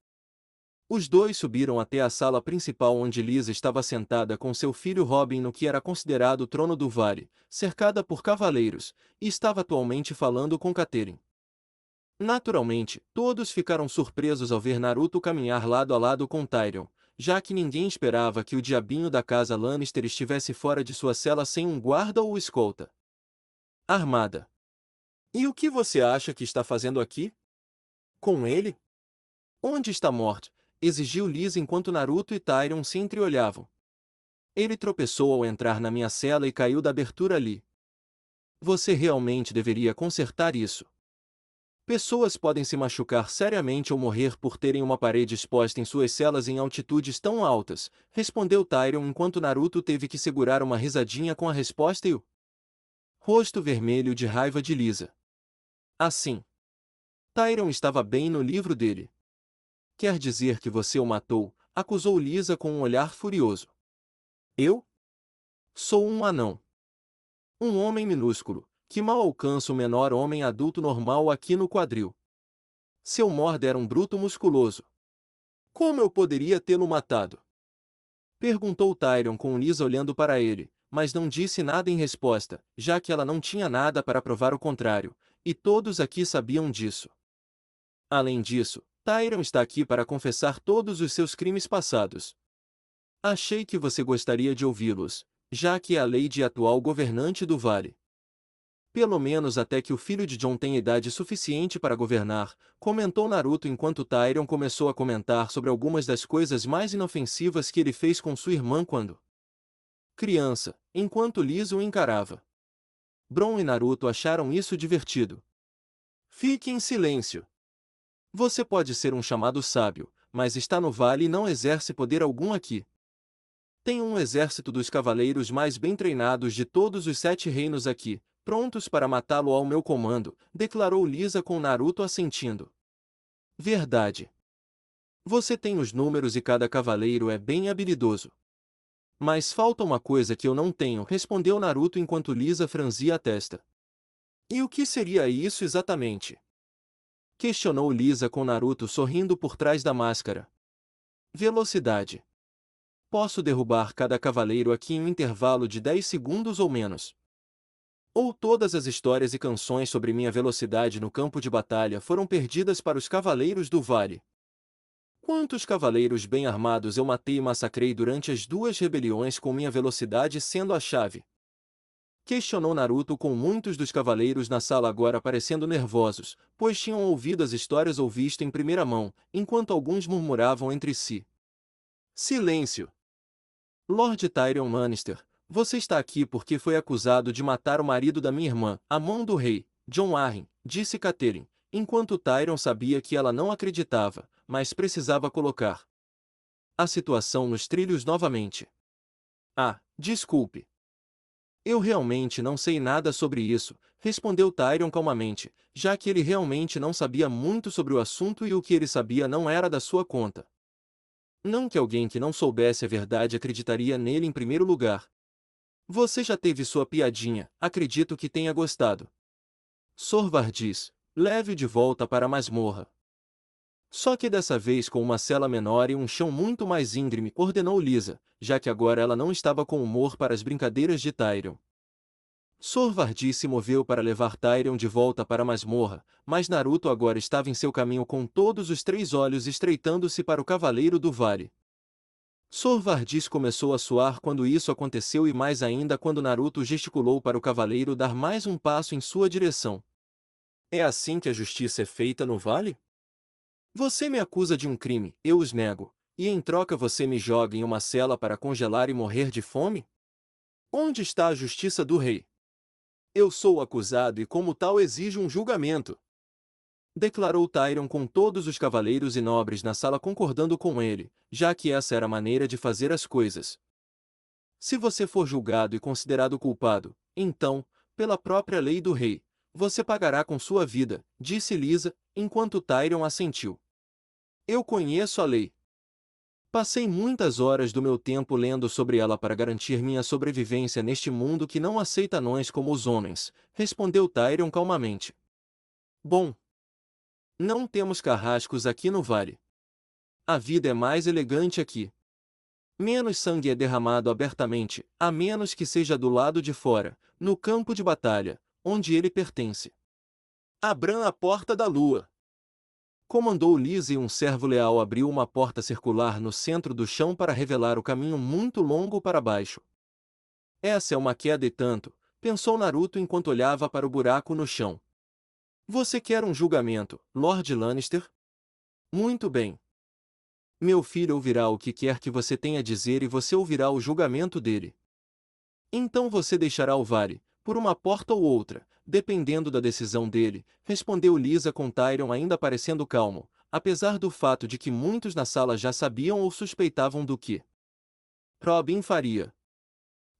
Os dois subiram até a sala principal onde Lysa estava sentada com seu filho Robin no que era considerado o trono do vale, cercada por cavaleiros, e estava atualmente falando com Catelyn. Naturalmente, todos ficaram surpresos ao ver Naruto caminhar lado a lado com Tyrion, já que ninguém esperava que o diabinho da casa Lannister estivesse fora de sua cela sem um guarda ou escolta armada. E o que você acha que está fazendo aqui? Com ele? Onde está Mord? Exigiu Lisa enquanto Naruto e Tyrion se entreolhavam. Ele tropeçou ao entrar na minha cela e caiu da abertura ali. Você realmente deveria consertar isso. Pessoas podem se machucar seriamente ou morrer por terem uma parede exposta em suas celas em altitudes tão altas, respondeu Tyrion enquanto Naruto teve que segurar uma risadinha com a resposta e o rosto vermelho de raiva de Lisa. Assim, Tyrion estava bem no livro dele. Quer dizer que você o matou? Acusou Lisa com um olhar furioso. Eu? Sou um anão. Um homem minúsculo, que mal alcança o menor homem adulto normal aqui no quadril. Seu Mord era um bruto musculoso. Como eu poderia tê-lo matado? Perguntou Tyrion com Lisa olhando para ele, mas não disse nada em resposta, já que ela não tinha nada para provar o contrário, e todos aqui sabiam disso. Além disso, Tyrion está aqui para confessar todos os seus crimes passados. Achei que você gostaria de ouvi-los, já que é a Lady atual governante do Vale. Pelo menos até que o filho de Jon tenha idade suficiente para governar, comentou Naruto enquanto Tyrion começou a comentar sobre algumas das coisas mais inofensivas que ele fez com sua irmã quando criança, enquanto Liz o encarava. Bron e Naruto acharam isso divertido. Fique em silêncio. Você pode ser um chamado sábio, mas está no vale e não exerce poder algum aqui. Tenho um exército dos cavaleiros mais bem treinados de todos os 7 reinos aqui, prontos para matá-lo ao meu comando, declarou Lisa com Naruto assentindo. Verdade. Você tem os números e cada cavaleiro é bem habilidoso. Mas falta uma coisa que eu não tenho, respondeu Naruto enquanto Lisa franzia a testa. E o que seria isso exatamente? Questionou Lisa com Naruto sorrindo por trás da máscara. Velocidade. Posso derrubar cada cavaleiro aqui em um intervalo de 10 segundos ou menos. Ou todas as histórias e canções sobre minha velocidade no campo de batalha foram perdidas para os cavaleiros do vale. Quantos cavaleiros bem armados eu matei e massacrei durante as 2 rebeliões com minha velocidade sendo a chave? Questionou Naruto com muitos dos cavaleiros na sala agora parecendo nervosos, pois tinham ouvido as histórias ou visto em primeira mão, enquanto alguns murmuravam entre si. Silêncio! Lord Tyrion Lannister, você está aqui porque foi acusado de matar o marido da minha irmã, a mão do rei, Jon Arryn, disse Catelyn, enquanto Tyrion sabia que ela não acreditava, mas precisava colocar a situação nos trilhos novamente. Ah, desculpe. Eu realmente não sei nada sobre isso, respondeu Tyrion calmamente, já que ele realmente não sabia muito sobre o assunto e o que ele sabia não era da sua conta. Não que alguém que não soubesse a verdade acreditaria nele em primeiro lugar. Você já teve sua piadinha, acredito que tenha gostado. Sorvar diz, leve-o de volta para a masmorra. Só que dessa vez com uma cela menor e um chão muito mais íngreme, ordenou Lisa, já que agora ela não estava com humor para as brincadeiras de Tyrion. Sorvardi se moveu para levar Tyrion de volta para a masmorra, mas Naruto agora estava em seu caminho com todos os 3 olhos estreitando-se para o Cavaleiro do Vale. Sorvardis começou a suar quando isso aconteceu e mais ainda quando Naruto gesticulou para o cavaleiro dar mais um passo em sua direção. É assim que a justiça é feita no vale? Você me acusa de um crime, eu os nego, e em troca você me joga em uma cela para congelar e morrer de fome? Onde está a justiça do rei? Eu sou acusado e como tal exijo um julgamento. Declarou Tyrion com todos os cavaleiros e nobres na sala concordando com ele, já que essa era a maneira de fazer as coisas. Se você for julgado e considerado culpado, então, pela própria lei do rei, você pagará com sua vida, disse Lisa, enquanto Tyrion assentiu. Eu conheço a lei. Passei muitas horas do meu tempo lendo sobre ela para garantir minha sobrevivência neste mundo que não aceita anões como os homens, respondeu Tyrion calmamente. Bom, não temos carrascos aqui no vale. A vida é mais elegante aqui. Menos sangue é derramado abertamente, a menos que seja do lado de fora, no campo de batalha, onde ele pertence. Abram a porta da lua. Comandou Lise e um servo leal abriu uma porta circular no centro do chão para revelar o caminho muito longo para baixo. Essa é uma queda e tanto, pensou Naruto enquanto olhava para o buraco no chão. Você quer um julgamento, Lord Lannister? Muito bem. Meu filho ouvirá o que quer que você tenha a dizer e você ouvirá o julgamento dele. Então você deixará o vale, por uma porta ou outra, dependendo da decisão dele, respondeu Lisa com Tyrion ainda parecendo calmo, apesar do fato de que muitos na sala já sabiam ou suspeitavam do que Robin faria.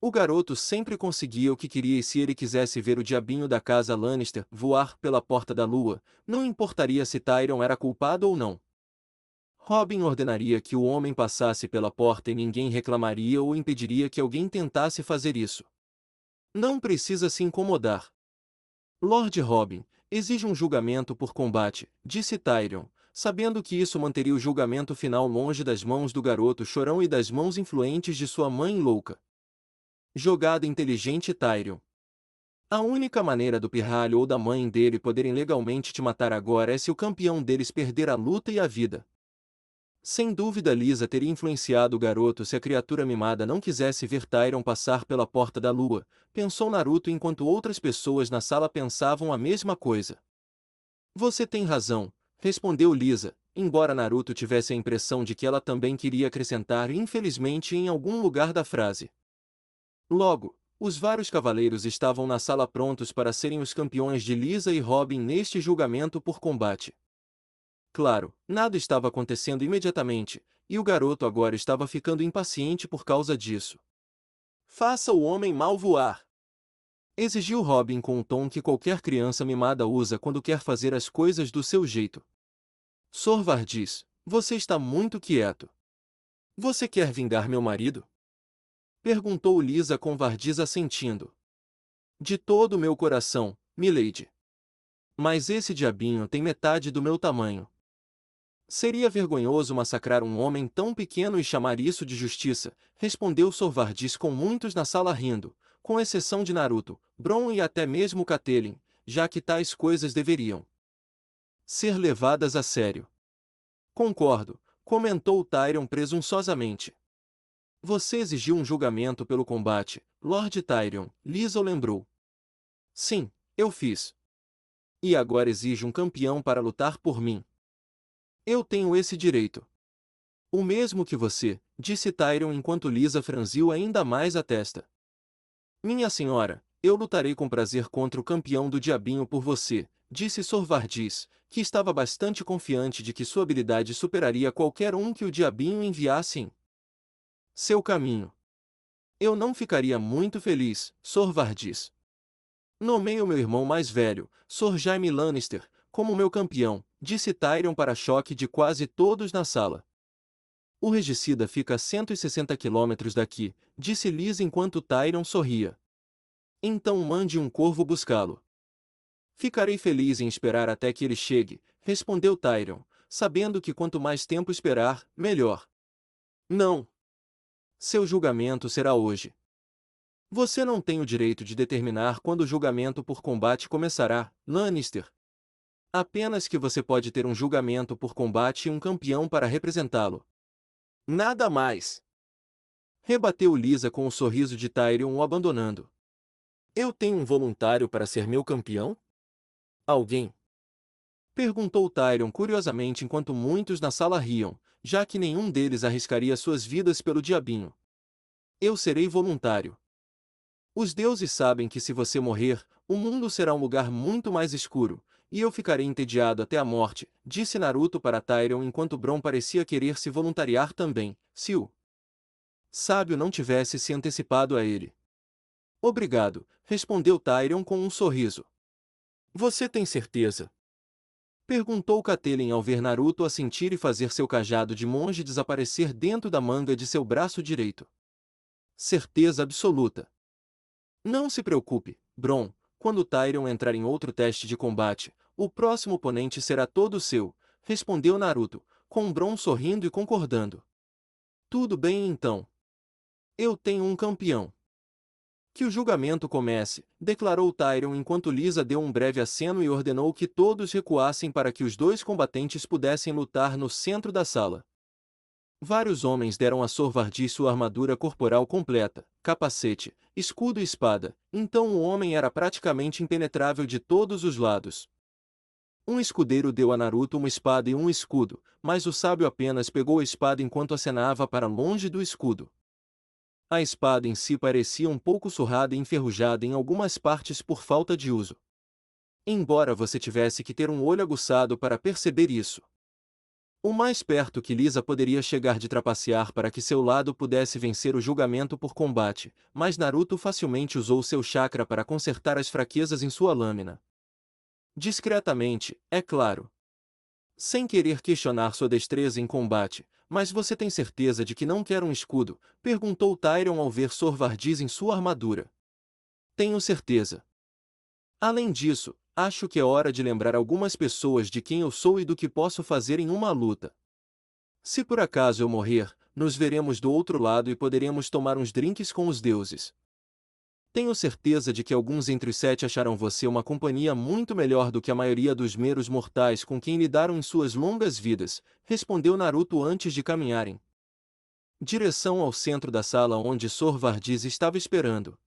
O garoto sempre conseguia o que queria e se ele quisesse ver o diabinho da casa Lannister voar pela porta da lua, não importaria se Tyrion era culpado ou não. Robin ordenaria que o homem passasse pela porta e ninguém reclamaria ou impediria que alguém tentasse fazer isso. Não precisa se incomodar. Lord Robin, exige um julgamento por combate, disse Tyrion, sabendo que isso manteria o julgamento final longe das mãos do garoto chorão e das mãos influentes de sua mãe louca. Jogada inteligente Tyrion. A única maneira do pirralho ou da mãe dele poderem legalmente te matar agora é se o campeão deles perder a luta e a vida. Sem dúvida Lisa teria influenciado o garoto se a criatura mimada não quisesse ver Tyrion passar pela porta da lua, pensou Naruto enquanto outras pessoas na sala pensavam a mesma coisa. Você tem razão, respondeu Lisa, embora Naruto tivesse a impressão de que ela também queria acrescentar infelizmente em algum lugar da frase. Logo, os vários cavaleiros estavam na sala prontos para serem os campeões de Lisa e Robin neste julgamento por combate. Claro, nada estava acontecendo imediatamente, e o garoto agora estava ficando impaciente por causa disso. Faça o homem mal voar! Exigiu Robin com o tom que qualquer criança mimada usa quando quer fazer as coisas do seu jeito. Sorvar diz, você está muito quieto. Você quer vingar meu marido? Perguntou Lisa com Vardiz assentindo. De todo o meu coração, milady. Mas esse diabinho tem metade do meu tamanho. Seria vergonhoso massacrar um homem tão pequeno e chamar isso de justiça, respondeu Sorvardis com muitos na sala rindo, com exceção de Naruto, Bronn e até mesmo Catelyn, já que tais coisas deveriam ser levadas a sério. Concordo, comentou Tyrion presunçosamente. Você exigiu um julgamento pelo combate, Lord Tyrion, Lisa o lembrou. Sim, eu fiz. E agora exijo um campeão para lutar por mim. Eu tenho esse direito. O mesmo que você, disse Tyrion enquanto Lisa franziu ainda mais a testa. Minha senhora, eu lutarei com prazer contra o campeão do diabinho por você, disse Sorvardis, que estava bastante confiante de que sua habilidade superaria qualquer um que o diabinho enviasse em seu caminho. Eu não ficaria muito feliz, Sorvardis. Nomeio meu irmão mais velho, Sor Jaime Lannister, como meu campeão, disse Tyrion para choque de quase todos na sala. O regicida fica a 160 quilômetros daqui, disse Liz enquanto Tyrion sorria. Então mande um corvo buscá-lo. Ficarei feliz em esperar até que ele chegue, respondeu Tyrion, sabendo que quanto mais tempo esperar, melhor. Não. Seu julgamento será hoje. Você não tem o direito de determinar quando o julgamento por combate começará, Lannister. Apenas que você pode ter um julgamento por combate e um campeão para representá-lo. Nada mais. Rebateu Lisa com o sorriso de Tyrion o abandonando. Eu tenho um voluntário para ser meu campeão? Alguém? Perguntou Tyrion curiosamente enquanto muitos na sala riam, já que nenhum deles arriscaria suas vidas pelo diabinho. Eu serei voluntário. Os deuses sabem que se você morrer, o mundo será um lugar muito mais escuro, e eu ficarei entediado até a morte, disse Naruto para Tyrion enquanto Bronn parecia querer se voluntariar também, se o sábio não tivesse se antecipado a ele. Obrigado, respondeu Tyrion com um sorriso. Você tem certeza? Perguntou Catelyn ao ver Naruto assentir e fazer seu cajado de monge desaparecer dentro da manga de seu braço direito. Certeza absoluta. Não se preocupe, Bronn, quando Tyrion entrar em outro teste de combate, o próximo oponente será todo seu, respondeu Naruto, com Bronn sorrindo e concordando. Tudo bem então. Eu tenho um campeão. Que o julgamento comece, declarou Tyrion enquanto Lisa deu um breve aceno e ordenou que todos recuassem para que os dois combatentes pudessem lutar no centro da sala. Vários homens deram a Sorvardi sua armadura corporal completa, capacete, escudo e espada, então o homem era praticamente impenetrável de todos os lados. Um escudeiro deu a Naruto uma espada e um escudo, mas o sábio apenas pegou a espada enquanto acenava para longe do escudo. A espada em si parecia um pouco surrada e enferrujada em algumas partes por falta de uso. Embora você tivesse que ter um olho aguçado para perceber isso. O mais perto que Lisa poderia chegar de trapacear para que seu lado pudesse vencer o julgamento por combate, mas Naruto facilmente usou seu chakra para consertar as fraquezas em sua lâmina. Discretamente, é claro. Sem querer questionar sua destreza em combate, mas você tem certeza de que não quer um escudo? Perguntou Tyrion ao ver Sorvardis em sua armadura. Tenho certeza. Além disso, acho que é hora de lembrar algumas pessoas de quem eu sou e do que posso fazer em uma luta. Se por acaso eu morrer, nos veremos do outro lado e poderemos tomar uns drinks com os deuses. Tenho certeza de que alguns entre os sete acharão você uma companhia muito melhor do que a maioria dos meros mortais com quem lidaram em suas longas vidas, respondeu Naruto antes de caminharem. Direção ao centro da sala onde Sorvardis estava esperando.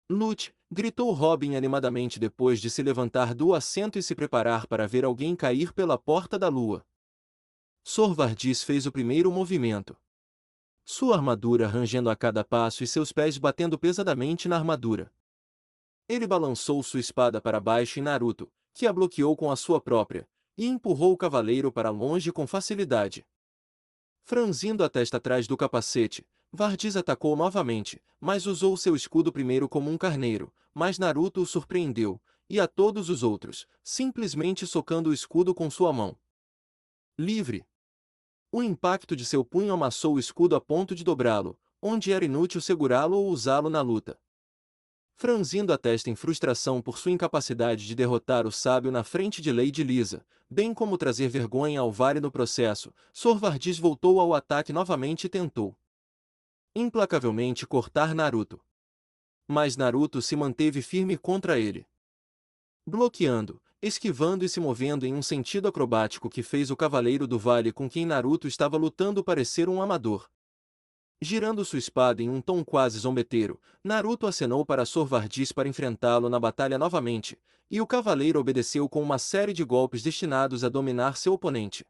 Lute, gritou Robin animadamente depois de se levantar do assento e se preparar para ver alguém cair pela porta da lua. Sorvardis fez o primeiro movimento. Sua armadura rangendo a cada passo e seus pés batendo pesadamente na armadura. Ele balançou sua espada para baixo e Naruto, que a bloqueou com a sua própria, e empurrou o cavaleiro para longe com facilidade. Franzindo a testa atrás do capacete, Vardis atacou novamente, mas usou seu escudo primeiro como um carneiro, mas Naruto o surpreendeu, e a todos os outros, simplesmente socando o escudo com sua mão. Livre! O impacto de seu punho amassou o escudo a ponto de dobrá-lo, onde era inútil segurá-lo ou usá-lo na luta. Franzindo a testa em frustração por sua incapacidade de derrotar o sábio na frente de Lady Lisa, bem como trazer vergonha ao Vale no processo, Sorvardis voltou ao ataque novamente e tentou implacavelmente cortar Naruto. Mas Naruto se manteve firme contra ele, bloqueando, esquivando e se movendo em um sentido acrobático que fez o Cavaleiro do Vale com quem Naruto estava lutando parecer um amador. Girando sua espada em um tom quase zombeteiro, Naruto acenou para Sorvardis para enfrentá-lo na batalha novamente, e o cavaleiro obedeceu com uma série de golpes destinados a dominar seu oponente.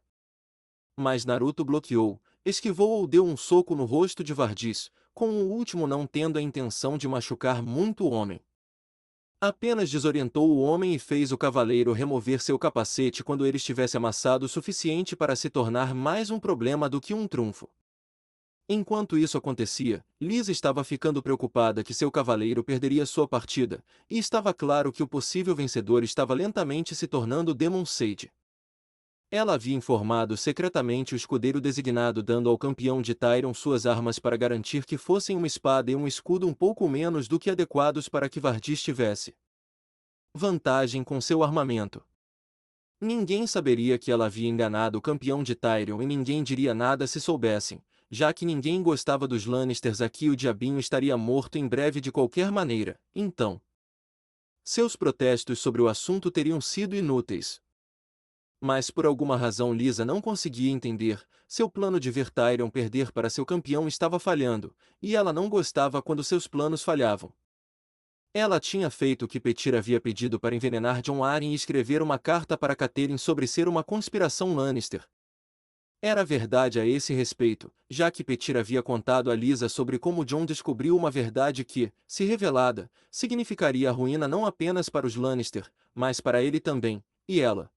Mas Naruto bloqueou, esquivou ou deu um soco no rosto de Vardis, com o último não tendo a intenção de machucar muito o homem. Apenas desorientou o homem e fez o cavaleiro remover seu capacete quando ele estivesse amassado o suficiente para se tornar mais um problema do que um trunfo. Enquanto isso acontecia, Lisa estava ficando preocupada que seu cavaleiro perderia sua partida, e estava claro que o possível vencedor estava lentamente se tornando Demon Sage. Ela havia informado secretamente o escudeiro designado dando ao campeão de Tyrion suas armas para garantir que fossem uma espada e um escudo um pouco menos do que adequados para que Vardis tivesse vantagem com seu armamento. Ninguém saberia que ela havia enganado o campeão de Tyrion e ninguém diria nada se soubessem, já que ninguém gostava dos Lannisters aqui e o diabinho estaria morto em breve de qualquer maneira, então seus protestos sobre o assunto teriam sido inúteis. Mas por alguma razão Lisa não conseguia entender, seu plano de ver Tyrion perder para seu campeão estava falhando, e ela não gostava quando seus planos falhavam. Ela tinha feito o que Petyr havia pedido para envenenar Jon Arryn e escrever uma carta para Catelyn sobre ser uma conspiração Lannister. Era verdade a esse respeito, já que Petyr havia contado a Lisa sobre como Jon descobriu uma verdade que, se revelada, significaria a ruína não apenas para os Lannister, mas para ele também, e ela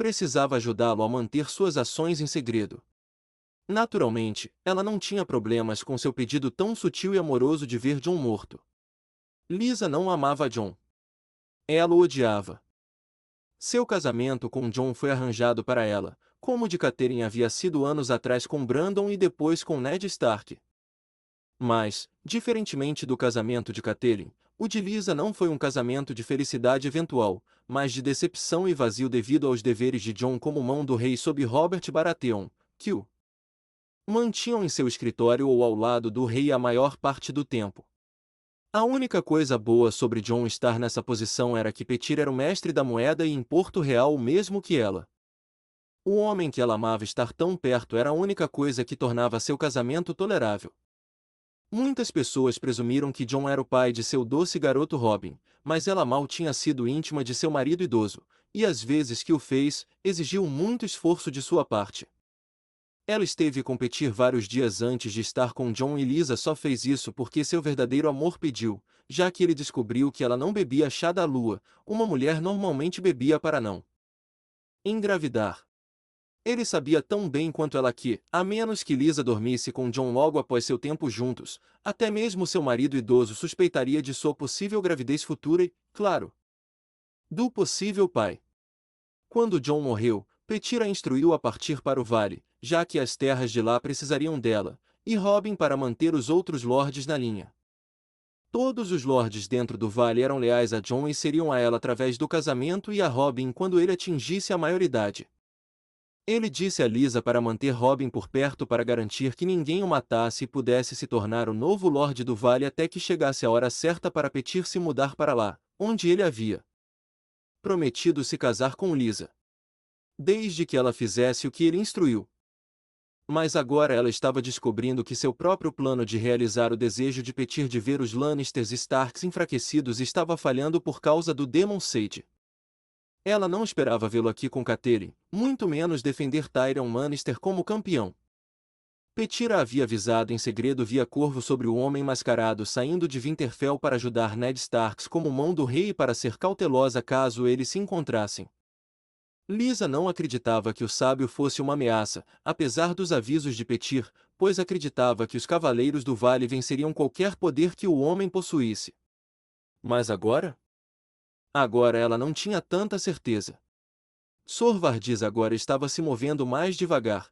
precisava ajudá-lo a manter suas ações em segredo. Naturalmente, ela não tinha problemas com seu pedido tão sutil e amoroso de ver Jon morto. Lisa não amava Jon. Ela o odiava. Seu casamento com Jon foi arranjado para ela, como o de Catelyn havia sido anos atrás com Brandon e depois com Ned Stark. Mas, diferentemente do casamento de Catelyn, o de Lisa não foi um casamento de felicidade eventual, mas de decepção e vazio devido aos deveres de Jon como mão do rei sob Robert Baratheon, que o mantinham em seu escritório ou ao lado do rei a maior parte do tempo. A única coisa boa sobre Jon estar nessa posição era que Petyr era o mestre da moeda e em Porto Real o mesmo que ela. O homem que ela amava estar tão perto era a única coisa que tornava seu casamento tolerável. Muitas pessoas presumiram que Jon era o pai de seu doce garoto Robin, mas ela mal tinha sido íntima de seu marido idoso, e as vezes que o fez, exigiu muito esforço de sua parte. Ela esteve a competir vários dias antes de estar com John e Lisa só fez isso porque seu verdadeiro amor pediu, já que ele descobriu que ela não bebia chá da lua, uma mulher normalmente bebia para não engravidar. Ele sabia tão bem quanto ela que, a menos que Lisa dormisse com John logo após seu tempo juntos, até mesmo seu marido idoso suspeitaria de sua possível gravidez futura e, claro, do possível pai. Quando John morreu, Petyr a instruiu a partir para o vale, já que as terras de lá precisariam dela, e Robin para manter os outros lordes na linha. Todos os lordes dentro do vale eram leais a John e seriam a ela através do casamento e a Robin quando ele atingisse a maioridade. Ele disse a Lisa para manter Robin por perto para garantir que ninguém o matasse e pudesse se tornar o novo Lorde do Vale até que chegasse a hora certa para Petyr se mudar para lá, onde ele havia prometido se casar com Lisa. Desde que ela fizesse o que ele instruiu. Mas agora ela estava descobrindo que seu próprio plano de realizar o desejo de Petyr de ver os Lannisters Starks enfraquecidos estava falhando por causa do Demon Sage. Ela não esperava vê-lo aqui com Catelyn, muito menos defender Tyrion Lannister como campeão. Petyr a havia avisado em segredo via corvo sobre o homem mascarado saindo de Winterfell para ajudar Ned Stark como mão do rei e para ser cautelosa caso eles se encontrassem. Lisa não acreditava que o sábio fosse uma ameaça, apesar dos avisos de Petyr, pois acreditava que os cavaleiros do vale venceriam qualquer poder que o homem possuísse. Mas agora? Agora ela não tinha tanta certeza. Sor Vardis agora estava se movendo mais devagar.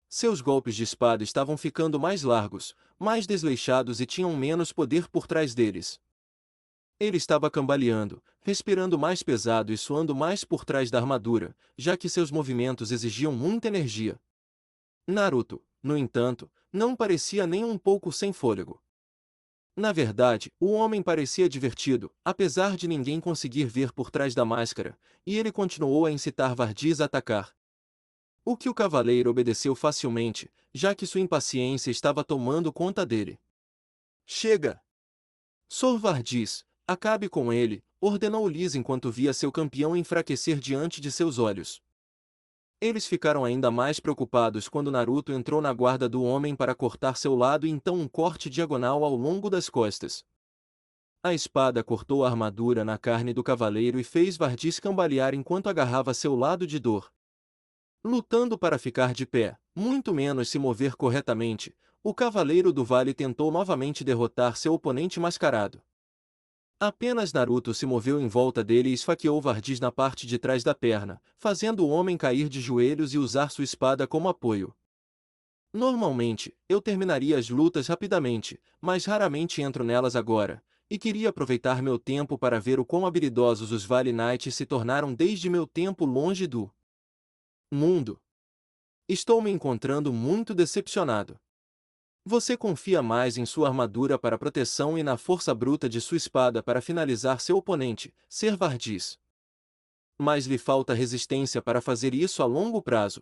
Seus golpes de espada estavam ficando mais largos, mais desleixados e tinham menos poder por trás deles. Ele estava cambaleando, respirando mais pesado e suando mais por trás da armadura, já que seus movimentos exigiam muita energia. Naruto, no entanto, não parecia nem um pouco sem fôlego. Na verdade, o homem parecia divertido, apesar de ninguém conseguir ver por trás da máscara, e ele continuou a incitar Vardis a atacar. O que o cavaleiro obedeceu facilmente, já que sua impaciência estava tomando conta dele. Chega! Sor Vardis, acabe com ele, ordenou Lisa enquanto via seu campeão enfraquecer diante de seus olhos. Eles ficaram ainda mais preocupados quando Naruto entrou na guarda do homem para cortar seu lado e então um corte diagonal ao longo das costas. A espada cortou a armadura na carne do cavaleiro e fez Vardis cambalear enquanto agarrava seu lado de dor. Lutando para ficar de pé, muito menos se mover corretamente, o cavaleiro do vale tentou novamente derrotar seu oponente mascarado. Apenas Naruto se moveu em volta dele e esfaqueou Vardis na parte de trás da perna, fazendo o homem cair de joelhos e usar sua espada como apoio. Normalmente, eu terminaria as lutas rapidamente, mas raramente entro nelas agora, e queria aproveitar meu tempo para ver o quão habilidosos os Vale Knights se tornaram desde meu tempo longe do mundo. Estou me encontrando muito decepcionado. Você confia mais em sua armadura para proteção e na força bruta de sua espada para finalizar seu oponente, Ser Vardis. Mas lhe falta resistência para fazer isso a longo prazo.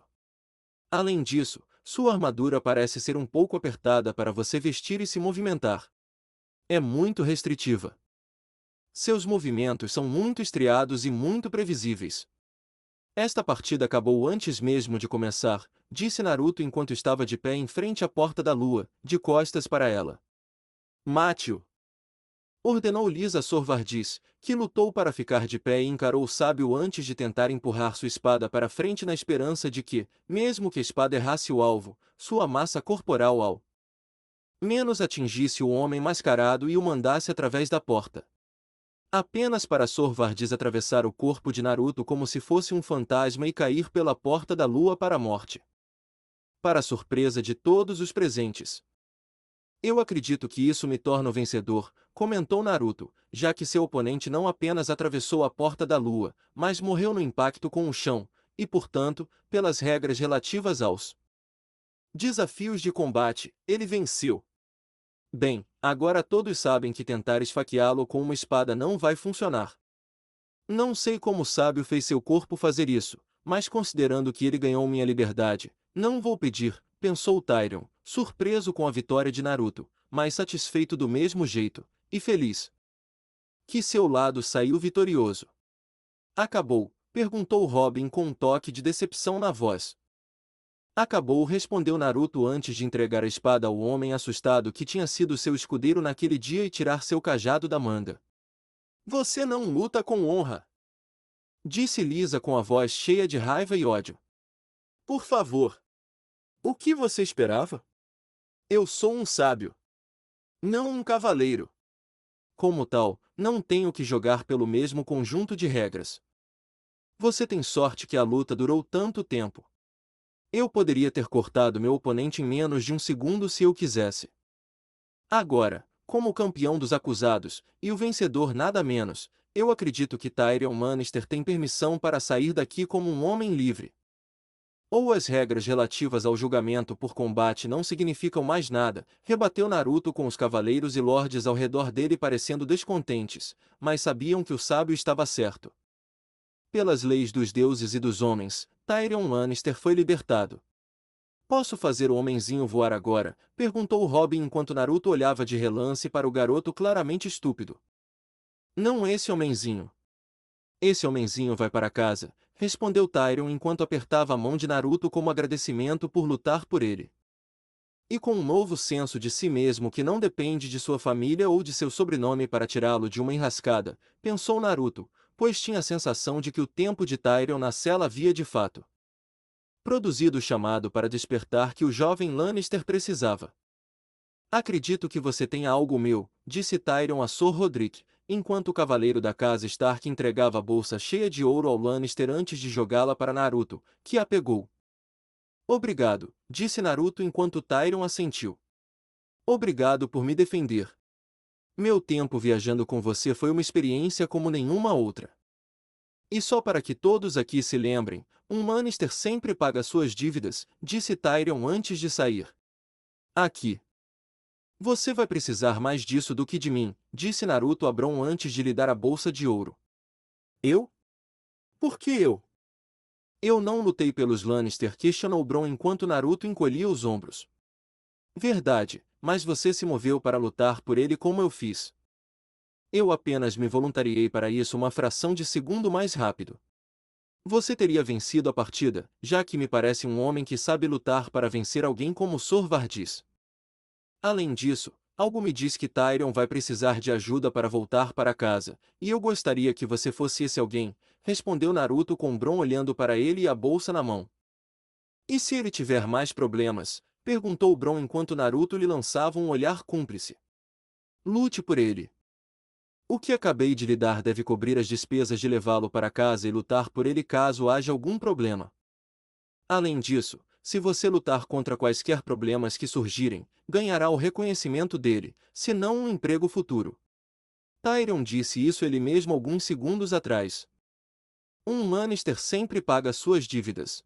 Além disso, sua armadura parece ser um pouco apertada para você vestir e se movimentar. É muito restritiva. Seus movimentos são muito estriados e muito previsíveis. Esta partida acabou antes mesmo de começar, disse Naruto enquanto estava de pé em frente à Porta da Lua, de costas para ela. Mate-o! Ordenou Lisa a Sor Vardis, que lutou para ficar de pé e encarou o sábio antes de tentar empurrar sua espada para frente na esperança de que, mesmo que a espada errasse o alvo, sua massa corporal ao menos atingisse o homem mascarado e o mandasse através da porta. Apenas para Sor Vardis atravessar o corpo de Naruto como se fosse um fantasma e cair pela Porta da Lua para a morte. Para a surpresa de todos os presentes. Eu acredito que isso me torna o vencedor, comentou Naruto, já que seu oponente não apenas atravessou a Porta da Lua, mas morreu no impacto com o chão, e portanto, pelas regras relativas aos desafios de combate, ele venceu. Bem, agora todos sabem que tentar esfaqueá-lo com uma espada não vai funcionar. Não sei como o sábio fez seu corpo fazer isso, mas considerando que ele ganhou minha liberdade, não vou pedir, pensou Tyrion, surpreso com a vitória de Naruto, mas satisfeito do mesmo jeito, e feliz. Que seu lado saiu vitorioso. Acabou, Perguntou Robin com um toque de decepção na voz. Acabou, respondeu Naruto antes de entregar a espada ao homem assustado que tinha sido seu escudeiro naquele dia e tirar seu cajado da manga. Você não luta com honra, disse Lisa com a voz cheia de raiva e ódio. Por favor. O que você esperava? Eu sou um sábio, não um cavaleiro. Como tal, não tenho que jogar pelo mesmo conjunto de regras. Você tem sorte que a luta durou tanto tempo. Eu poderia ter cortado meu oponente em menos de um segundo se eu quisesse. Agora, como campeão dos acusados, e o vencedor nada menos, eu acredito que Tyrion Lannister tem permissão para sair daqui como um homem livre. Ou as regras relativas ao julgamento por combate não significam mais nada, rebateu Naruto com os cavaleiros e lordes ao redor dele parecendo descontentes, mas sabiam que o sábio estava certo. Pelas leis dos deuses e dos homens, Tyrion Lannister foi libertado. Posso fazer o homenzinho voar agora? Perguntou Robin enquanto Naruto olhava de relance para o garoto claramente estúpido. Não esse homenzinho. Esse homenzinho vai para casa, respondeu Tyrion enquanto apertava a mão de Naruto como agradecimento por lutar por ele. E com um novo senso de si mesmo que não depende de sua família ou de seu sobrenome para tirá-lo de uma enrascada, pensou Naruto, pois tinha a sensação de que o tempo de Tyrion na cela havia de fato produzido o chamado para despertar que o jovem Lannister precisava. Acredito que você tenha algo meu, disse Tyrion a Sor Rodrik, enquanto o cavaleiro da casa Stark entregava a bolsa cheia de ouro ao Lannister antes de jogá-la para Naruto, que a pegou. Obrigado, disse Naruto enquanto Tyrion assentiu. Obrigado por me defender. Meu tempo viajando com você foi uma experiência como nenhuma outra. E só para que todos aqui se lembrem, um Lannister sempre paga suas dívidas, disse Tyrion antes de sair. Aqui. Você vai precisar mais disso do que de mim, disse Naruto a Bronn antes de lhe dar a bolsa de ouro. Eu? Por que eu? Eu não lutei pelos Lannister, questionou Bronn enquanto Naruto encolhia os ombros. Verdade, mas você se moveu para lutar por ele como eu fiz. Eu apenas me voluntariei para isso uma fração de segundo mais rápido. Você teria vencido a partida, já que me parece um homem que sabe lutar para vencer alguém como Sor Vardis. Além disso, algo me diz que Tyrion vai precisar de ajuda para voltar para casa, e eu gostaria que você fosse esse alguém, respondeu Naruto com Bronn olhando para ele e a bolsa na mão. E se ele tiver mais problemas? Perguntou Bronn enquanto Naruto lhe lançava um olhar cúmplice. Lute por ele. O que acabei de lhe dar deve cobrir as despesas de levá-lo para casa e lutar por ele caso haja algum problema. Além disso, se você lutar contra quaisquer problemas que surgirem, ganhará o reconhecimento dele, se não um emprego futuro. Tyrion disse isso ele mesmo alguns segundos atrás. Um Lannister sempre paga suas dívidas.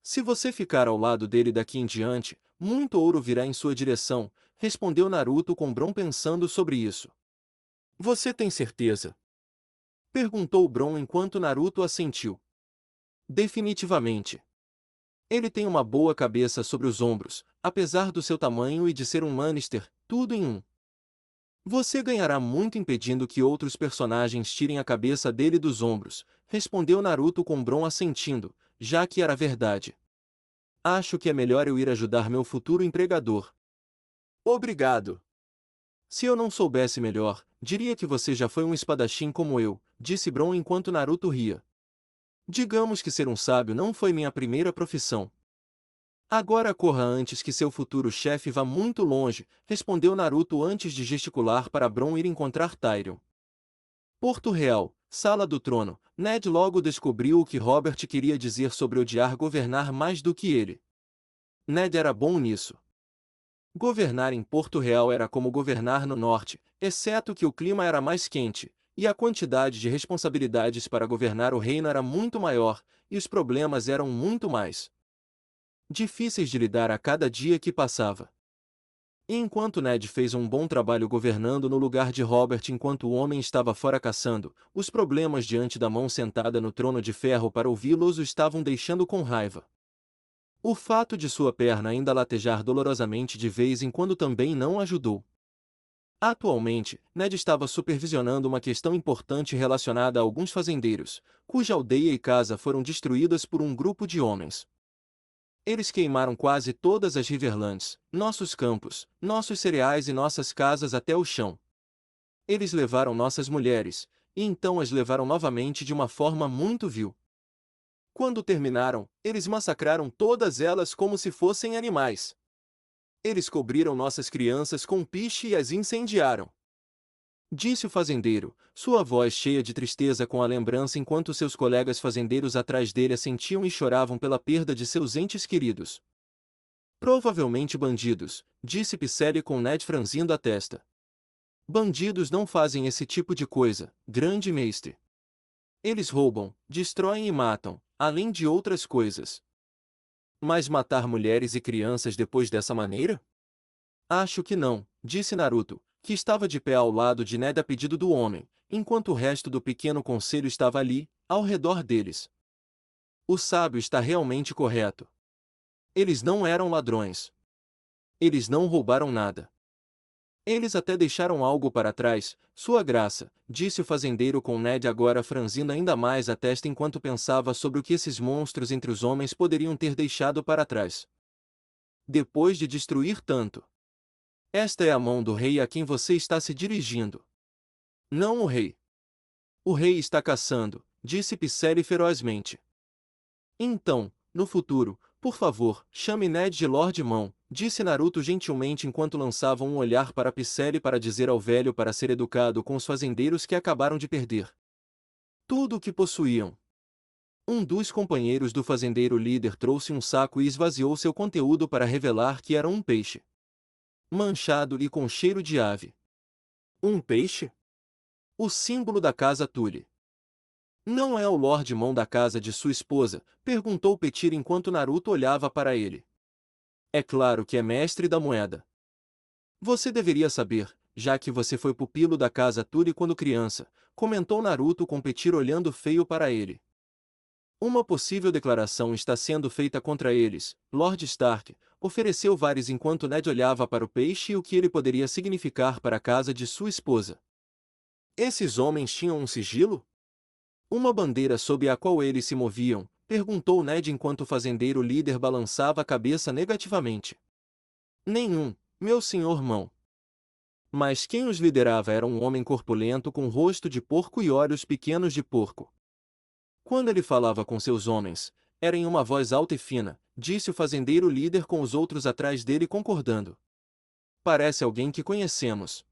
Se você ficar ao lado dele daqui em diante, muito ouro virá em sua direção, respondeu Naruto com Bronn pensando sobre isso. Você tem certeza? Perguntou Bronn enquanto Naruto assentiu. Definitivamente. Ele tem uma boa cabeça sobre os ombros, apesar do seu tamanho e de ser um Lannister, tudo em um. Você ganhará muito impedindo que outros personagens tirem a cabeça dele dos ombros, respondeu Naruto com Bronn assentindo, já que era verdade. Acho que é melhor eu ir ajudar meu futuro empregador. Obrigado. Se eu não soubesse melhor, diria que você já foi um espadachim como eu, disse Bronn enquanto Naruto ria. Digamos que ser um sábio não foi minha primeira profissão. Agora corra antes que seu futuro chefe vá muito longe, respondeu Naruto antes de gesticular para Bronn ir encontrar Tyrion. Porto Real, Sala do Trono, Ned logo descobriu o que Robert queria dizer sobre odiar governar mais do que ele. Ned era bom nisso. Governar em Porto Real era como governar no norte, exceto que o clima era mais quente, e a quantidade de responsabilidades para governar o reino era muito maior, e os problemas eram muito mais difíceis de lidar a cada dia que passava. E enquanto Ned fez um bom trabalho governando no lugar de Robert enquanto o homem estava fora caçando, os problemas diante da mão sentada no trono de ferro para ouvi-los o estavam deixando com raiva. O fato de sua perna ainda latejar dolorosamente de vez em quando também não ajudou. Atualmente, Ned estava supervisionando uma questão importante relacionada a alguns fazendeiros, cuja aldeia e casa foram destruídas por um grupo de homens. Eles queimaram quase todas as Riverlands, nossos campos, nossos cereais e nossas casas até o chão. Eles levaram nossas mulheres, e então as levaram novamente de uma forma muito vil. Quando terminaram, eles massacraram todas elas como se fossem animais. Eles cobriram nossas crianças com piche e as incendiaram. Disse o fazendeiro, sua voz cheia de tristeza com a lembrança enquanto seus colegas fazendeiros atrás dele assentiam e choravam pela perda de seus entes queridos. Provavelmente bandidos, disse Picelli com Ned franzindo a testa. Bandidos não fazem esse tipo de coisa, grande mestre. Eles roubam, destroem e matam, além de outras coisas. Mas matar mulheres e crianças depois dessa maneira? Acho que não, disse Naruto, que estava de pé ao lado de Ned a pedido do homem, enquanto o resto do pequeno conselho estava ali, ao redor deles. O sábio está realmente correto. Eles não eram ladrões. Eles não roubaram nada. Eles até deixaram algo para trás, sua graça, disse o fazendeiro com Ned agora franzindo ainda mais a testa enquanto pensava sobre o que esses monstros entre os homens poderiam ter deixado para trás. Depois de destruir tanto. Esta é a mão do rei a quem você está se dirigindo. Não o rei. O rei está caçando, disse Picelli ferozmente. Então, no futuro, por favor, chame Ned de Lord Mão, disse Naruto gentilmente enquanto lançava um olhar para Picelli para dizer ao velho para ser educado com os fazendeiros que acabaram de perder tudo o que possuíam. Um dos companheiros do fazendeiro líder trouxe um saco e esvaziou seu conteúdo para revelar que era um peixe. Manchado e com cheiro de ave. Um peixe? O símbolo da casa Tully. Não é o Lord Mão da casa de sua esposa? Perguntou Petir enquanto Naruto olhava para ele. É claro que é mestre da moeda. Você deveria saber, já que você foi pupilo da casa Tully quando criança, comentou Naruto com Petir olhando feio para ele. Uma possível declaração está sendo feita contra eles, Lord Stark, ofereceu Varys enquanto Ned olhava para o peixe e o que ele poderia significar para a casa de sua esposa. Esses homens tinham um sigilo? Uma bandeira sob a qual eles se moviam, perguntou Ned enquanto o fazendeiro líder balançava a cabeça negativamente. Nenhum, meu senhor Mão. Mas quem os liderava era um homem corpulento com rosto de porco e olhos pequenos de porco. Quando ele falava com seus homens, era em uma voz alta e fina, disse o fazendeiro líder com os outros atrás dele concordando. Parece alguém que conhecemos.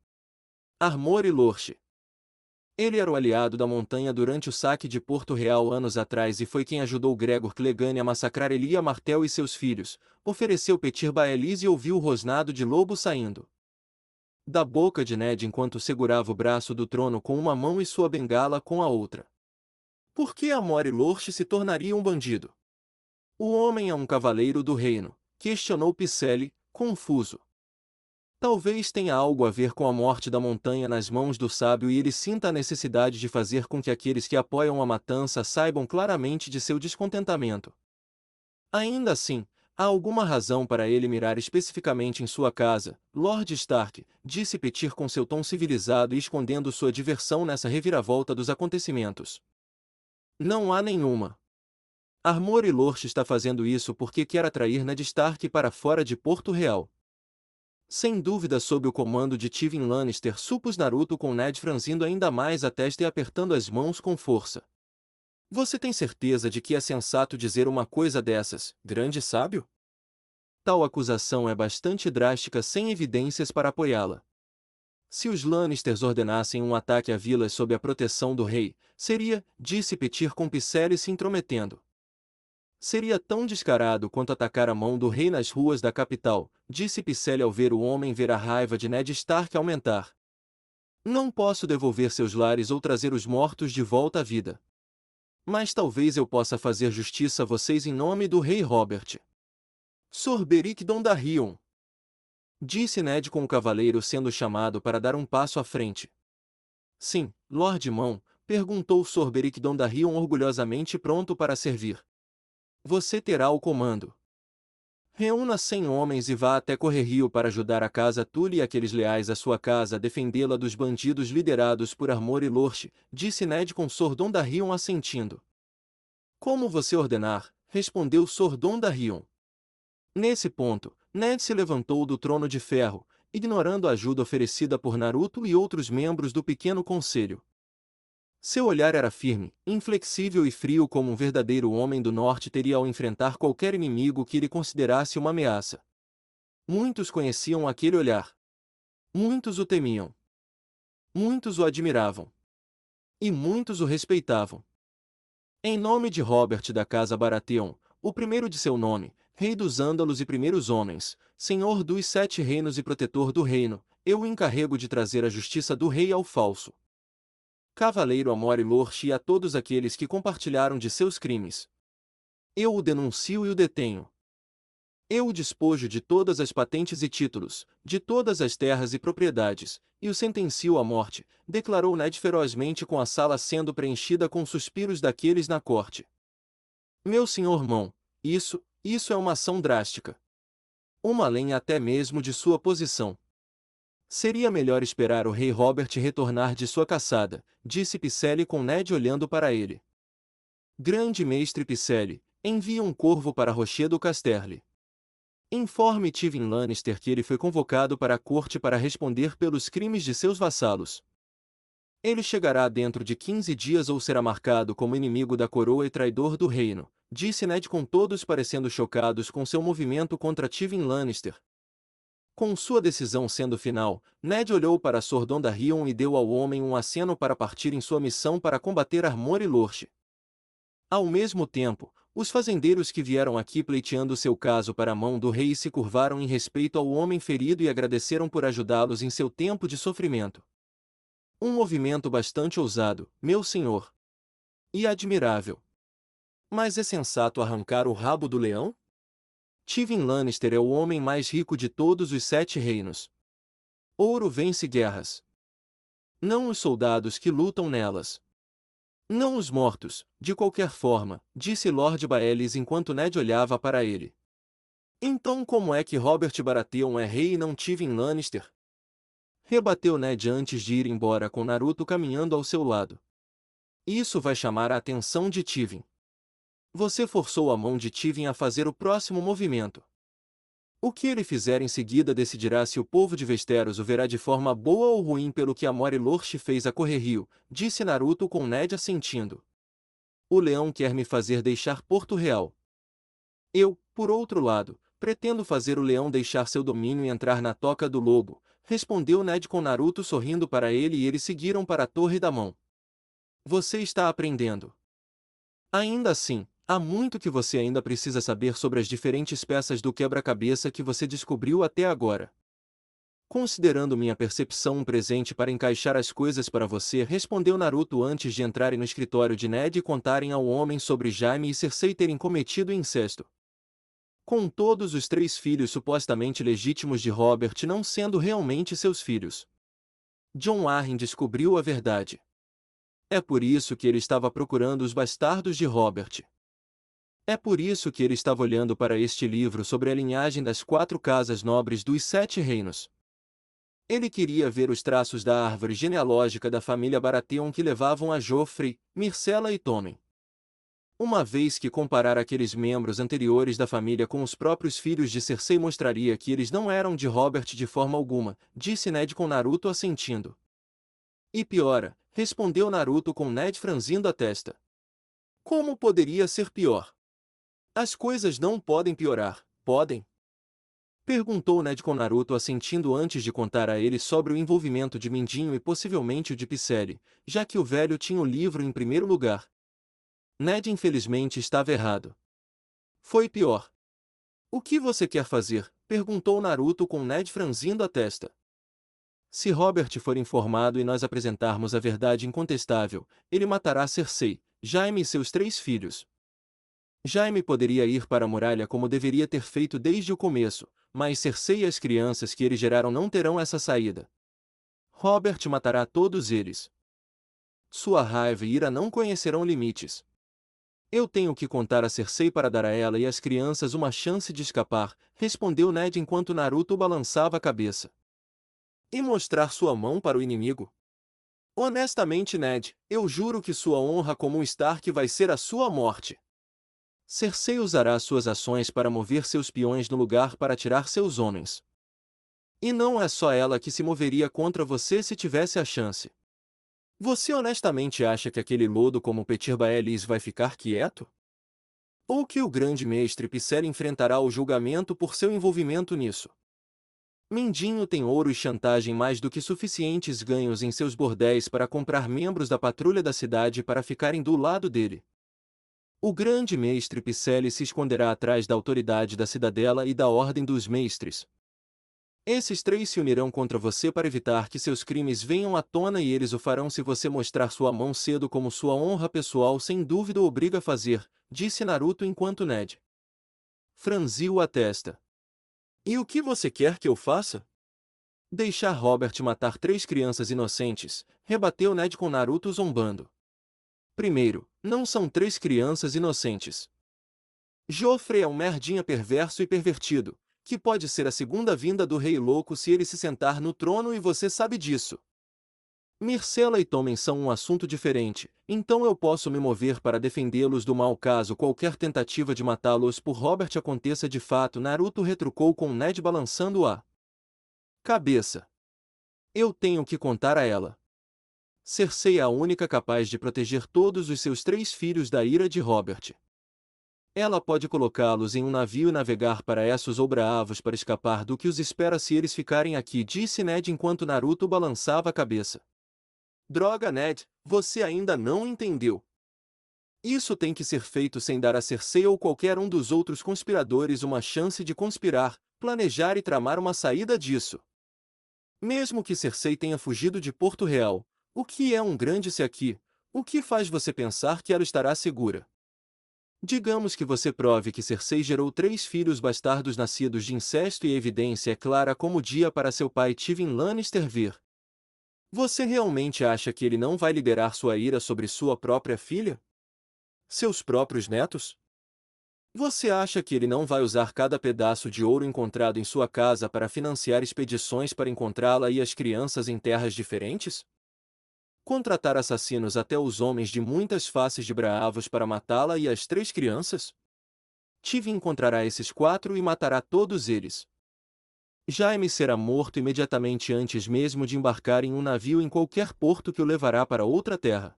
Armor e Lorche. Ele era o aliado da montanha durante o saque de Porto Real anos atrás e foi quem ajudou Gregor Clegane a massacrar Elia Martell e seus filhos, ofereceu Petir Baelis e ouviu o rosnado de lobo saindo da boca de Ned enquanto segurava o braço do trono com uma mão e sua bengala com a outra. Por que Amor e Lorche se tornaria um bandido? O homem é um cavaleiro do reino, questionou Picelli, confuso. Talvez tenha algo a ver com a morte da montanha nas mãos do sábio e ele sinta a necessidade de fazer com que aqueles que apoiam a matança saibam claramente de seu descontentamento. Ainda assim, há alguma razão para ele mirar especificamente em sua casa, Lord Stark, disse Petir com seu tom civilizado e escondendo sua diversão nessa reviravolta dos acontecimentos. Não há nenhuma. Armor e Lorche está fazendo isso porque quer atrair Ned Stark para fora de Porto Real. Sem dúvida sob o comando de Tywin Lannister, supôs Naruto com Ned franzindo ainda mais a testa e apertando as mãos com força. Você tem certeza de que é sensato dizer uma coisa dessas, grande sábio? Tal acusação é bastante drástica sem evidências para apoiá-la. Se os Lannisters ordenassem um ataque a vilas sob a proteção do rei, seria, disse Petir com Picelli se intrometendo. Seria tão descarado quanto atacar a mão do rei nas ruas da capital, disse Picelli ao ver o homem ver a raiva de Ned Stark aumentar. Não posso devolver seus lares ou trazer os mortos de volta à vida. Mas talvez eu possa fazer justiça a vocês em nome do rei Robert. Sor Beric Dondarrion, disse Ned com o cavaleiro sendo chamado para dar um passo à frente. Sim, Lord Mão, perguntou Sor Beric Dondarrion orgulhosamente pronto para servir. Você terá o comando. Reúna 100 homens e vá até Correrio para ajudar a casa Tully e aqueles leais à sua casa a defendê-la dos bandidos liderados por Armor e Lorch, disse Ned com Sor Dondarrion assentindo. Como você ordenar, respondeu Sor Dondarrion. Nesse ponto, Ned se levantou do trono de ferro, ignorando a ajuda oferecida por Naruto e outros membros do pequeno conselho. Seu olhar era firme, inflexível e frio como um verdadeiro homem do norte teria ao enfrentar qualquer inimigo que ele considerasse uma ameaça. Muitos conheciam aquele olhar. Muitos o temiam. Muitos o admiravam. E muitos o respeitavam. Em nome de Robert da Casa Baratheon, o primeiro de seu nome, Rei dos Ândalos e Primeiros Homens, Senhor dos Sete Reinos e Protetor do Reino, eu o encarrego de trazer a justiça do rei ao falso Cavaleiro Amor e Lorch e a todos aqueles que compartilharam de seus crimes. Eu o denuncio e o detenho. Eu o despojo de todas as patentes e títulos, de todas as terras e propriedades, e o sentencio à morte, declarou Ned ferozmente com a sala sendo preenchida com suspiros daqueles na corte. Meu senhor Mão, isso é uma ação drástica. Uma além até mesmo de sua posição. Seria melhor esperar o rei Robert retornar de sua caçada, disse Pycelle com Ned olhando para ele. Grande mestre Pycelle, envia um corvo para Rochedo Casterly. Informe Tywin Lannister que ele foi convocado para a corte para responder pelos crimes de seus vassalos. Ele chegará dentro de 15 dias ou será marcado como inimigo da coroa e traidor do reino, disse Ned com todos parecendo chocados com seu movimento contra Tywin Lannister. Com sua decisão sendo final, Ned olhou para Sor Dondarrion e deu ao homem um aceno para partir em sua missão para combater Armor e Lorch. Ao mesmo tempo, os fazendeiros que vieram aqui pleiteando seu caso para a mão do rei se curvaram em respeito ao homem ferido e agradeceram por ajudá-los em seu tempo de sofrimento. Um movimento bastante ousado, meu senhor. E admirável. Mas é sensato arrancar o rabo do leão? Tywin Lannister é o homem mais rico de todos os 7 reinos. Ouro vence guerras. Não os soldados que lutam nelas. Não os mortos, de qualquer forma, disse Lord Baelys enquanto Ned olhava para ele. Então como é que Robert Baratheon é rei e não Tywin Lannister? Rebateu Ned antes de ir embora com Naruto caminhando ao seu lado. Isso vai chamar a atenção de Tywin. Você forçou a mão de Tywin a fazer o próximo movimento. O que ele fizer em seguida decidirá se o povo de Westeros o verá de forma boa ou ruim pelo que Amor e Lorch fez a Correrio, disse Naruto com Ned assentindo. O leão quer me fazer deixar Porto Real. Eu, por outro lado, pretendo fazer o leão deixar seu domínio e entrar na toca do lobo, respondeu Ned com Naruto sorrindo para ele e eles seguiram para a Torre da Mão. Você está aprendendo. Ainda assim, há muito que você ainda precisa saber sobre as diferentes peças do quebra-cabeça que você descobriu até agora. Considerando minha percepção um presente para encaixar as coisas para você, respondeu Naruto antes de entrarem no escritório de Ned e contarem ao homem sobre Jaime e Cersei terem cometido incesto. Com todos os 3 filhos supostamente legítimos de Robert não sendo realmente seus filhos. Jon Arryn descobriu a verdade. É por isso que ele estava procurando os bastardos de Robert. É por isso que ele estava olhando para este livro sobre a linhagem das 4 casas nobres dos 7 reinos. Ele queria ver os traços da árvore genealógica da família Baratheon que levavam a Joffrey, Myrcella e Tommen. Uma vez que comparar aqueles membros anteriores da família com os próprios filhos de Cersei mostraria que eles não eram de Robert de forma alguma, disse Ned com Naruto assentindo. E piora, respondeu Naruto com Ned franzindo a testa. Como poderia ser pior? As coisas não podem piorar, podem? Perguntou Ned com Naruto assentindo antes de contar a ele sobre o envolvimento de Mindinho e possivelmente o de Pycelle, já que o velho tinha o livro em primeiro lugar. Ned infelizmente estava errado. Foi pior. O que você quer fazer? Perguntou Naruto com Ned franzindo a testa. Se Robert for informado e nós apresentarmos a verdade incontestável, ele matará Cersei, Jaime e seus 3 filhos. Jaime poderia ir para a muralha como deveria ter feito desde o começo, mas Cersei e as crianças que ele geraram não terão essa saída. Robert matará todos eles. Sua raiva e ira não conhecerão limites. Eu tenho que contar a Cersei para dar a ela e às crianças uma chance de escapar, respondeu Ned enquanto Naruto balançava a cabeça. E mostrar sua mão para o inimigo? Honestamente, Ned, eu juro que sua honra como um Stark vai ser a sua morte. Cersei usará suas ações para mover seus peões no lugar para tirar seus homens. E não é só ela que se moveria contra você se tivesse a chance. Você honestamente acha que aquele lodo como Petyr Baelis vai ficar quieto? Ou que o grande mestre Pycelle enfrentará o julgamento por seu envolvimento nisso? Mindinho tem ouro e chantagem mais do que suficientes ganhos em seus bordéis para comprar membros da patrulha da cidade para ficarem do lado dele. O grande mestre Pycelle se esconderá atrás da autoridade da cidadela e da ordem dos mestres. Esses três se unirão contra você para evitar que seus crimes venham à tona e eles o farão se você mostrar sua mão cedo como sua honra pessoal sem dúvida o obriga a fazer, disse Naruto enquanto Ned franziu a testa. E o que você quer que eu faça? Deixar Robert matar três crianças inocentes, rebateu Ned com Naruto zombando. Primeiro, não são três crianças inocentes. Joffrey é um merdinha perverso e pervertido, que pode ser a segunda vinda do Rei Louco se ele se sentar no trono e você sabe disso. Myrcella e Tommen são um assunto diferente, então eu posso me mover para defendê-los do mal caso qualquer tentativa de matá-los por Robert aconteça de fato. Naruto retrucou com Ned balançando a cabeça. Eu tenho que contar a ela. Cersei é a única capaz de proteger todos os seus três filhos da ira de Robert. Ela pode colocá-los em um navio e navegar para Essos ou Braavos para escapar do que os espera se eles ficarem aqui, disse Ned enquanto Naruto balançava a cabeça. Droga, Ned, você ainda não entendeu. Isso tem que ser feito sem dar a Cersei ou qualquer um dos outros conspiradores uma chance de conspirar, planejar e tramar uma saída disso. Mesmo que Cersei tenha fugido de Porto Real, o que é um grande se aqui, o que faz você pensar que ela estará segura? Digamos que você prove que Cersei gerou três filhos bastardos nascidos de incesto e a evidência é clara como o dia para seu pai Tywin Lannister vir. Você realmente acha que ele não vai liberar sua ira sobre sua própria filha? Seus próprios netos? Você acha que ele não vai usar cada pedaço de ouro encontrado em sua casa para financiar expedições para encontrá-la e as crianças em terras diferentes? Contratar assassinos até os homens de muitas faces de Braavos para matá-la e as três crianças? Tive encontrará esses quatro e matará todos eles. Jaime será morto imediatamente antes mesmo de embarcar em um navio em qualquer porto que o levará para outra terra.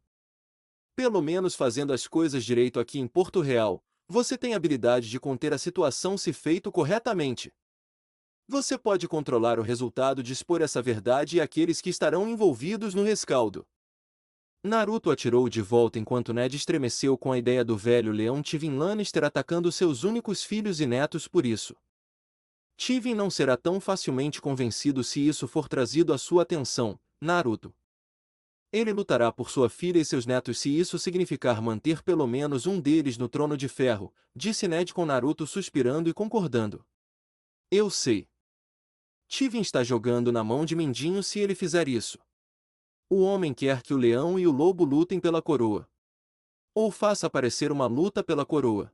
Pelo menos fazendo as coisas direito aqui em Porto Real, você tem habilidade de conter a situação se feito corretamente. Você pode controlar o resultado de expor essa verdade e aqueles que estarão envolvidos no rescaldo. Naruto atirou de volta enquanto Ned estremeceu com a ideia do velho leão Tywin Lannister atacando seus únicos filhos e netos por isso. Tywin não será tão facilmente convencido se isso for trazido à sua atenção, Naruto. Ele lutará por sua filha e seus netos se isso significar manter pelo menos um deles no trono de ferro, disse Ned com Naruto suspirando e concordando. Eu sei. Tywin está jogando na mão de Mindinho se ele fizer isso. O homem quer que o leão e o lobo lutem pela coroa. Ou faça aparecer uma luta pela coroa.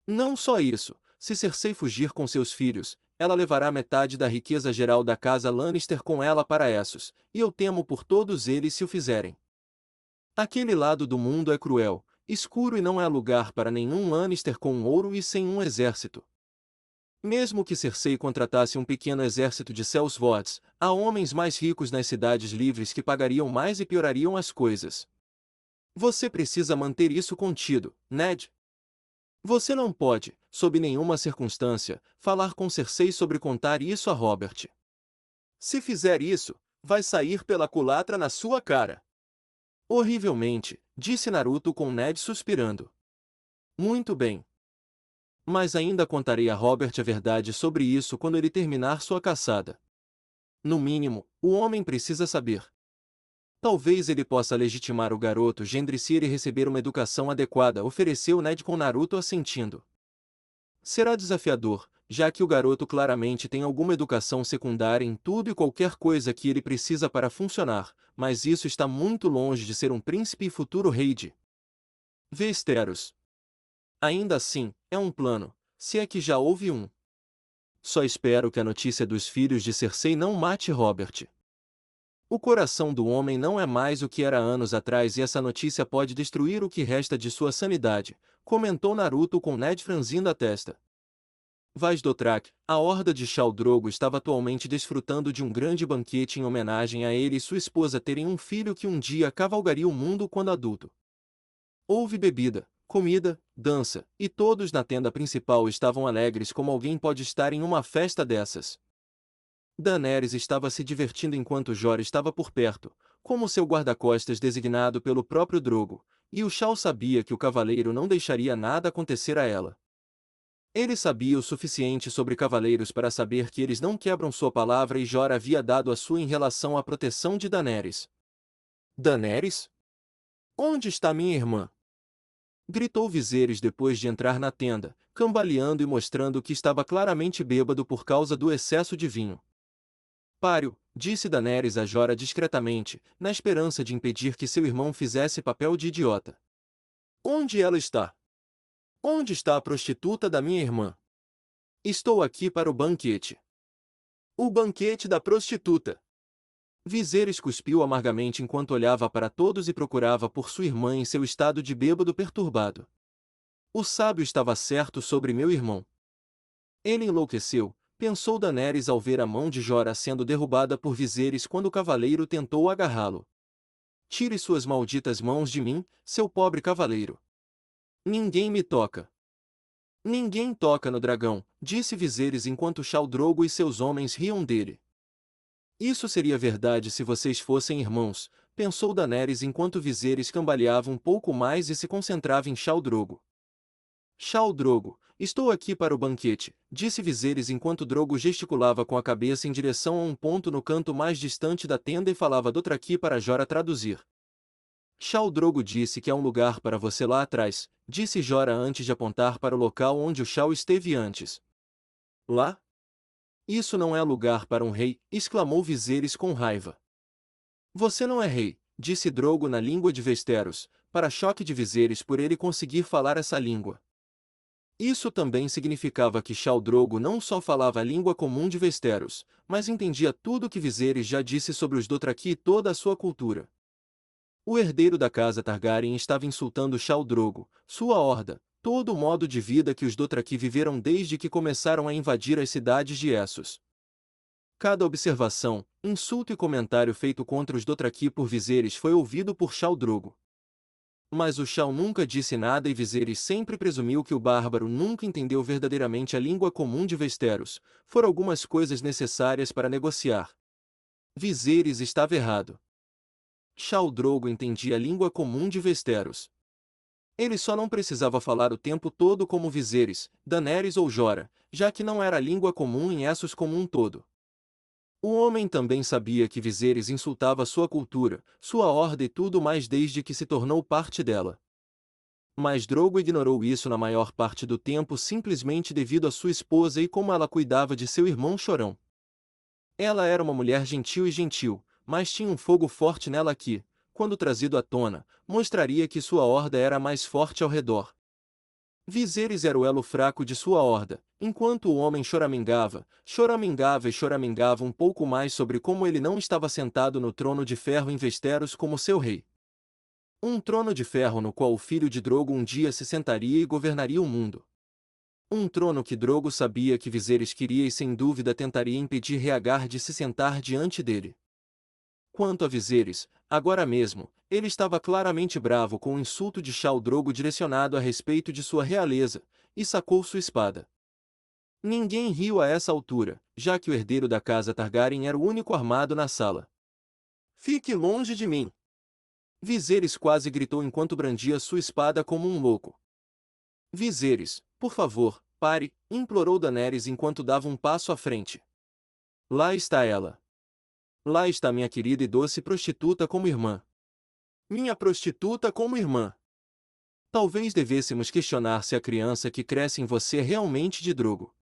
Não só isso, se Cersei fugir com seus filhos, ela levará metade da riqueza geral da casa Lannister com ela para Essos, e eu temo por todos eles se o fizerem. Aquele lado do mundo é cruel, escuro e não há lugar para nenhum Lannister com ouro e sem um exército. Mesmo que Cersei contratasse um pequeno exército de Sellswords, há homens mais ricos nas cidades livres que pagariam mais e piorariam as coisas. Você precisa manter isso contido, Ned. Você não pode, sob nenhuma circunstância, falar com Cersei sobre contar isso a Robert. Se fizer isso, vai sair pela culatra na sua cara. Horrivelmente, disse Naruto com Ned suspirando. Muito bem. Mas ainda contarei a Robert a verdade sobre isso quando ele terminar sua caçada. No mínimo, o homem precisa saber. Talvez ele possa legitimar o garoto Gendry se ele receber uma educação adequada, ofereceu Ned com Naruto assentindo. Será desafiador, já que o garoto claramente tem alguma educação secundária em tudo e qualquer coisa que ele precisa para funcionar, mas isso está muito longe de ser um príncipe e futuro rei de Westeros. Ainda assim, é um plano, se é que já houve um. Só espero que a notícia dos filhos de Cersei não mate Robert. O coração do homem não é mais o que era anos atrás e essa notícia pode destruir o que resta de sua sanidade, comentou Naruto com Ned franzindo a testa. Vaz Dothraki, a horda de Khal Drogo estava atualmente desfrutando de um grande banquete em homenagem a ele e sua esposa terem um filho que um dia cavalgaria o mundo quando adulto. Houve bebida, comida, dança, e todos na tenda principal estavam alegres como alguém pode estar em uma festa dessas. Daenerys estava se divertindo enquanto Jorah estava por perto, como seu guarda-costas designado pelo próprio Drogo, e o Khal sabia que o cavaleiro não deixaria nada acontecer a ela. Ele sabia o suficiente sobre cavaleiros para saber que eles não quebram sua palavra e Jorah havia dado a sua em relação à proteção de Daenerys. Daenerys? Onde está minha irmã? Gritou Viserys depois de entrar na tenda, cambaleando e mostrando que estava claramente bêbado por causa do excesso de vinho. Páreo, disse Daenerys a Jorah discretamente, na esperança de impedir que seu irmão fizesse papel de idiota. Onde ela está? Onde está a prostituta da minha irmã? Estou aqui para o banquete. O banquete da prostituta. Viserys cuspiu amargamente enquanto olhava para todos e procurava por sua irmã em seu estado de bêbado perturbado. O sábio estava certo sobre meu irmão. Ele enlouqueceu, pensou Daenerys ao ver a mão de Jorah sendo derrubada por Viserys quando o cavaleiro tentou agarrá-lo. Tire suas malditas mãos de mim, seu pobre cavaleiro. Ninguém me toca. Ninguém toca no dragão, disse Viserys enquanto Khal Drogo e seus homens riam dele. Isso seria verdade se vocês fossem irmãos, pensou Daenerys enquanto Viserys cambaleava um pouco mais e se concentrava em Khal Drogo. Khal Drogo, estou aqui para o banquete, disse Viserys enquanto Drogo gesticulava com a cabeça em direção a um ponto no canto mais distante da tenda e falava Dothraki para Jorah traduzir. Khal Drogo disse que há um lugar para você lá atrás, disse Jorah antes de apontar para o local onde o Khal esteve antes. Lá? Isso não é lugar para um rei, exclamou Viserys com raiva. Você não é rei, disse Drogo na língua de Westeros, para choque de Viserys por ele conseguir falar essa língua. Isso também significava que Khal Drogo não só falava a língua comum de Westeros, mas entendia tudo o que Viserys já disse sobre os Dothraki e toda a sua cultura. O herdeiro da casa Targaryen estava insultando Khal Drogo, sua horda, todo o modo de vida que os Dothraki viveram desde que começaram a invadir as cidades de Essos. Cada observação, insulto e comentário feito contra os Dothraki por Viserys foi ouvido por Khal Drogo. Mas o Khal nunca disse nada e Viserys sempre presumiu que o bárbaro nunca entendeu verdadeiramente a língua comum de Westeros. Foram algumas coisas necessárias para negociar. Viserys estava errado. Khal Drogo entendia a língua comum de Westeros. Ele só não precisava falar o tempo todo como Viserys, Daenerys ou Jorah, já que não era a língua comum em Essos como um todo. O homem também sabia que Viserys insultava sua cultura, sua horda e tudo mais desde que se tornou parte dela. Mas Drogo ignorou isso na maior parte do tempo simplesmente devido à sua esposa e como ela cuidava de seu irmão chorão. Ela era uma mulher gentil, mas tinha um fogo forte nela que, quando trazido à tona, mostraria que sua horda era a mais forte ao redor. Viserys era o elo fraco de sua horda, enquanto o homem choramingava um pouco mais sobre como ele não estava sentado no trono de ferro em Westeros como seu rei. Um trono de ferro no qual o filho de Drogo um dia se sentaria e governaria o mundo. Um trono que Drogo sabia que Viserys queria e sem dúvida tentaria impedir Rhaegar de se sentar diante dele. Quanto a Viserys, agora mesmo, ele estava claramente bravo com o insulto de Khal Drogo direcionado a respeito de sua realeza, e sacou sua espada. Ninguém riu a essa altura, já que o herdeiro da casa Targaryen era o único armado na sala. Fique longe de mim! Viserys quase gritou enquanto brandia sua espada como um louco. Viserys, por favor, pare, implorou Daenerys enquanto dava um passo à frente. Lá está ela. Lá está minha querida e doce prostituta como irmã. Minha prostituta como irmã. Talvez devêssemos questionar se a criança que cresce em você é realmente de Drogo.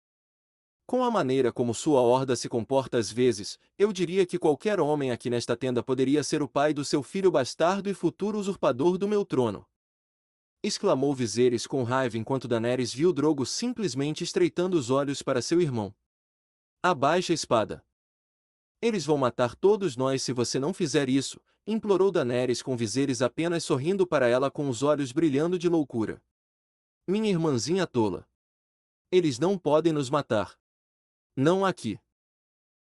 Com a maneira como sua horda se comporta às vezes, eu diria que qualquer homem aqui nesta tenda poderia ser o pai do seu filho bastardo e futuro usurpador do meu trono. exclamou Viserys com raiva enquanto Daenerys viu Drogo simplesmente estreitando os olhos para seu irmão. Abaixe a espada. Eles vão matar todos nós se você não fizer isso, implorou Daenerys com Viserys apenas sorrindo para ela com os olhos brilhando de loucura. Minha irmãzinha tola. Eles não podem nos matar. Não aqui.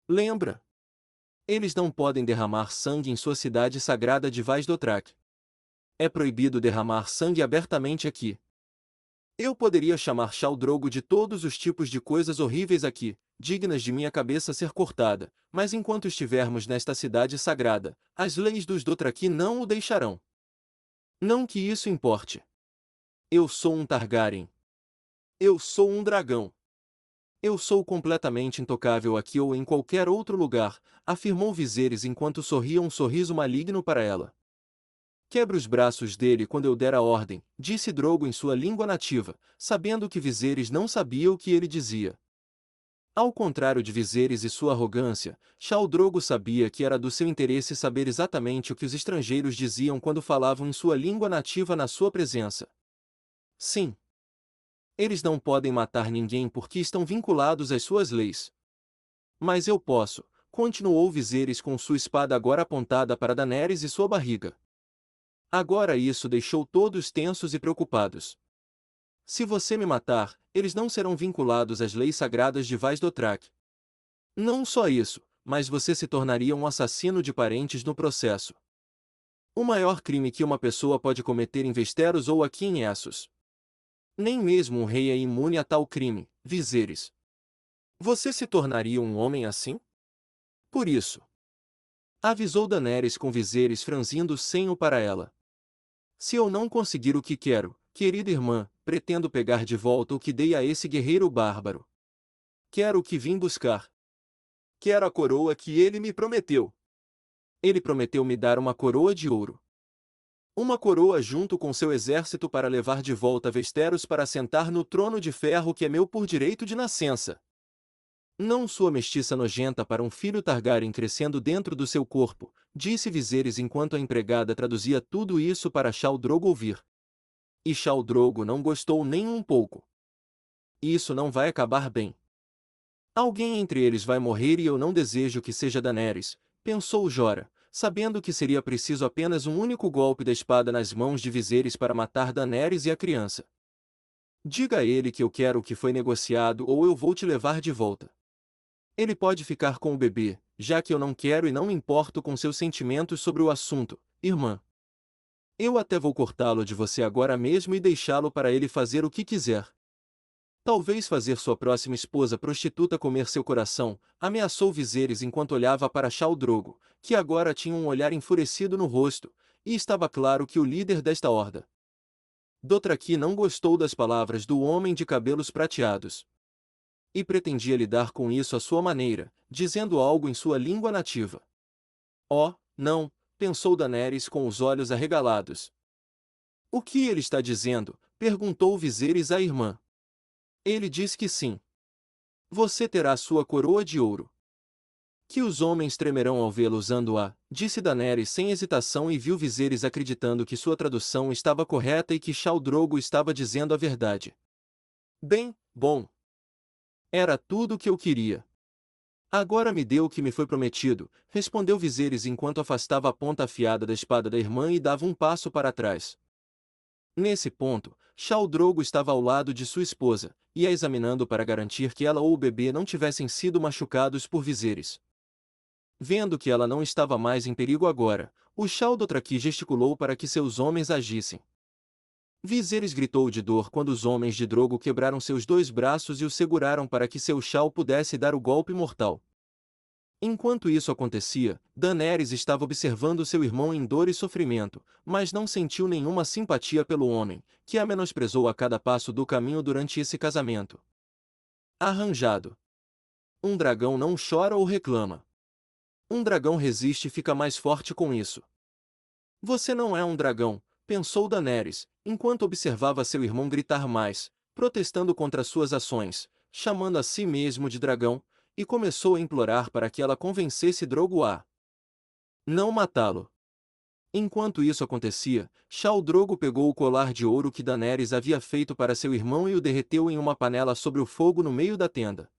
Lembra? Eles não podem derramar sangue em sua cidade sagrada de Vaz Dothraki. É proibido derramar sangue abertamente aqui. Eu poderia chamar Khal Drogo de todos os tipos de coisas horríveis aqui, dignas de minha cabeça ser cortada, mas enquanto estivermos nesta cidade sagrada, as leis dos Dothraki não o deixarão. Não que isso importe. Eu sou um Targaryen. Eu sou um dragão. Eu sou completamente intocável aqui ou em qualquer outro lugar, afirmou Viserys enquanto sorria um sorriso maligno para ela. Quebre os braços dele quando eu der a ordem, disse Drogo em sua língua nativa, sabendo que Viserys não sabia o que ele dizia. Ao contrário de Viserys e sua arrogância, Khal Drogo sabia que era do seu interesse saber exatamente o que os estrangeiros diziam quando falavam em sua língua nativa na sua presença. Sim. Eles não podem matar ninguém porque estão vinculados às suas leis. Mas eu posso, continuou Viserys com sua espada agora apontada para Daenerys e sua barriga. Agora isso deixou todos tensos e preocupados. Se você me matar, eles não serão vinculados às leis sagradas de Vaz Dothraki. Não só isso, mas você se tornaria um assassino de parentes no processo. O maior crime que uma pessoa pode cometer em Westeros ou aqui em Essos. Nem mesmo um rei é imune a tal crime, Viserys. Você se tornaria um homem assim? Por isso. Avisou Daenerys com Viserys franzindo o senho para ela. Se eu não conseguir o que quero, querida irmã, pretendo pegar de volta o que dei a esse guerreiro bárbaro. Quero o que vim buscar. Quero a coroa que ele me prometeu. Ele prometeu me dar uma coroa de ouro. Uma coroa junto com seu exército para levar de volta Westeros para sentar no trono de ferro que é meu por direito de nascença. Não sua mestiça nojenta para um filho Targaryen crescendo dentro do seu corpo, disse Viserys enquanto a empregada traduzia tudo isso para Khal Drogo ouvir. E Khal Drogo não gostou nem um pouco. Isso não vai acabar bem. Alguém entre eles vai morrer e eu não desejo que seja Daenerys, pensou Jorah, sabendo que seria preciso apenas um único golpe da espada nas mãos de Viserys para matar Daenerys e a criança. Diga a ele que eu quero o que foi negociado ou eu vou te levar de volta. Ele pode ficar com o bebê, já que eu não quero e não me importo com seus sentimentos sobre o assunto, irmã. Eu até vou cortá-lo de você agora mesmo e deixá-lo para ele fazer o que quiser. Talvez fazer sua próxima esposa prostituta comer seu coração, ameaçou Viserys enquanto olhava para Khal Drogo, que agora tinha um olhar enfurecido no rosto, e estava claro que o líder desta horda Dothraki não gostou das palavras do homem de cabelos prateados. E pretendia lidar com isso à sua maneira, dizendo algo em sua língua nativa. Oh, não, pensou Daenerys com os olhos arregalados. O que ele está dizendo? Perguntou Viserys à irmã. Ele diz que sim. Você terá sua coroa de ouro. Que os homens tremerão ao vê-lo usando-a, disse Daenerys sem hesitação e viu Viserys acreditando que sua tradução estava correta e que Khal Drogo estava dizendo a verdade. Bem, bom. Era tudo o que eu queria. Agora me dê o que me foi prometido, respondeu Viserys enquanto afastava a ponta afiada da espada da irmã e dava um passo para trás. Nesse ponto, Khal Drogo estava ao lado de sua esposa, e a examinando para garantir que ela ou o bebê não tivessem sido machucados por Viserys. Vendo que ela não estava mais em perigo agora, o Khal Dothraki gesticulou para que seus homens agissem. Viserys gritou de dor quando os homens de Drogo quebraram seus dois braços e o seguraram para que seu Khal pudesse dar o golpe mortal. Enquanto isso acontecia, Daenerys estava observando seu irmão em dor e sofrimento, mas não sentiu nenhuma simpatia pelo homem, que a menosprezou a cada passo do caminho durante esse casamento. Arranjado. Um dragão não chora ou reclama. Um dragão resiste e fica mais forte com isso. Você não é um dragão, pensou Daenerys, enquanto observava seu irmão gritar mais, protestando contra suas ações, chamando a si mesmo de dragão, e começou a implorar para que ela convencesse Drogo a não matá-lo. Enquanto isso acontecia, Khal Drogo pegou o colar de ouro que Daenerys havia feito para seu irmão e o derreteu em uma panela sobre o fogo no meio da tenda.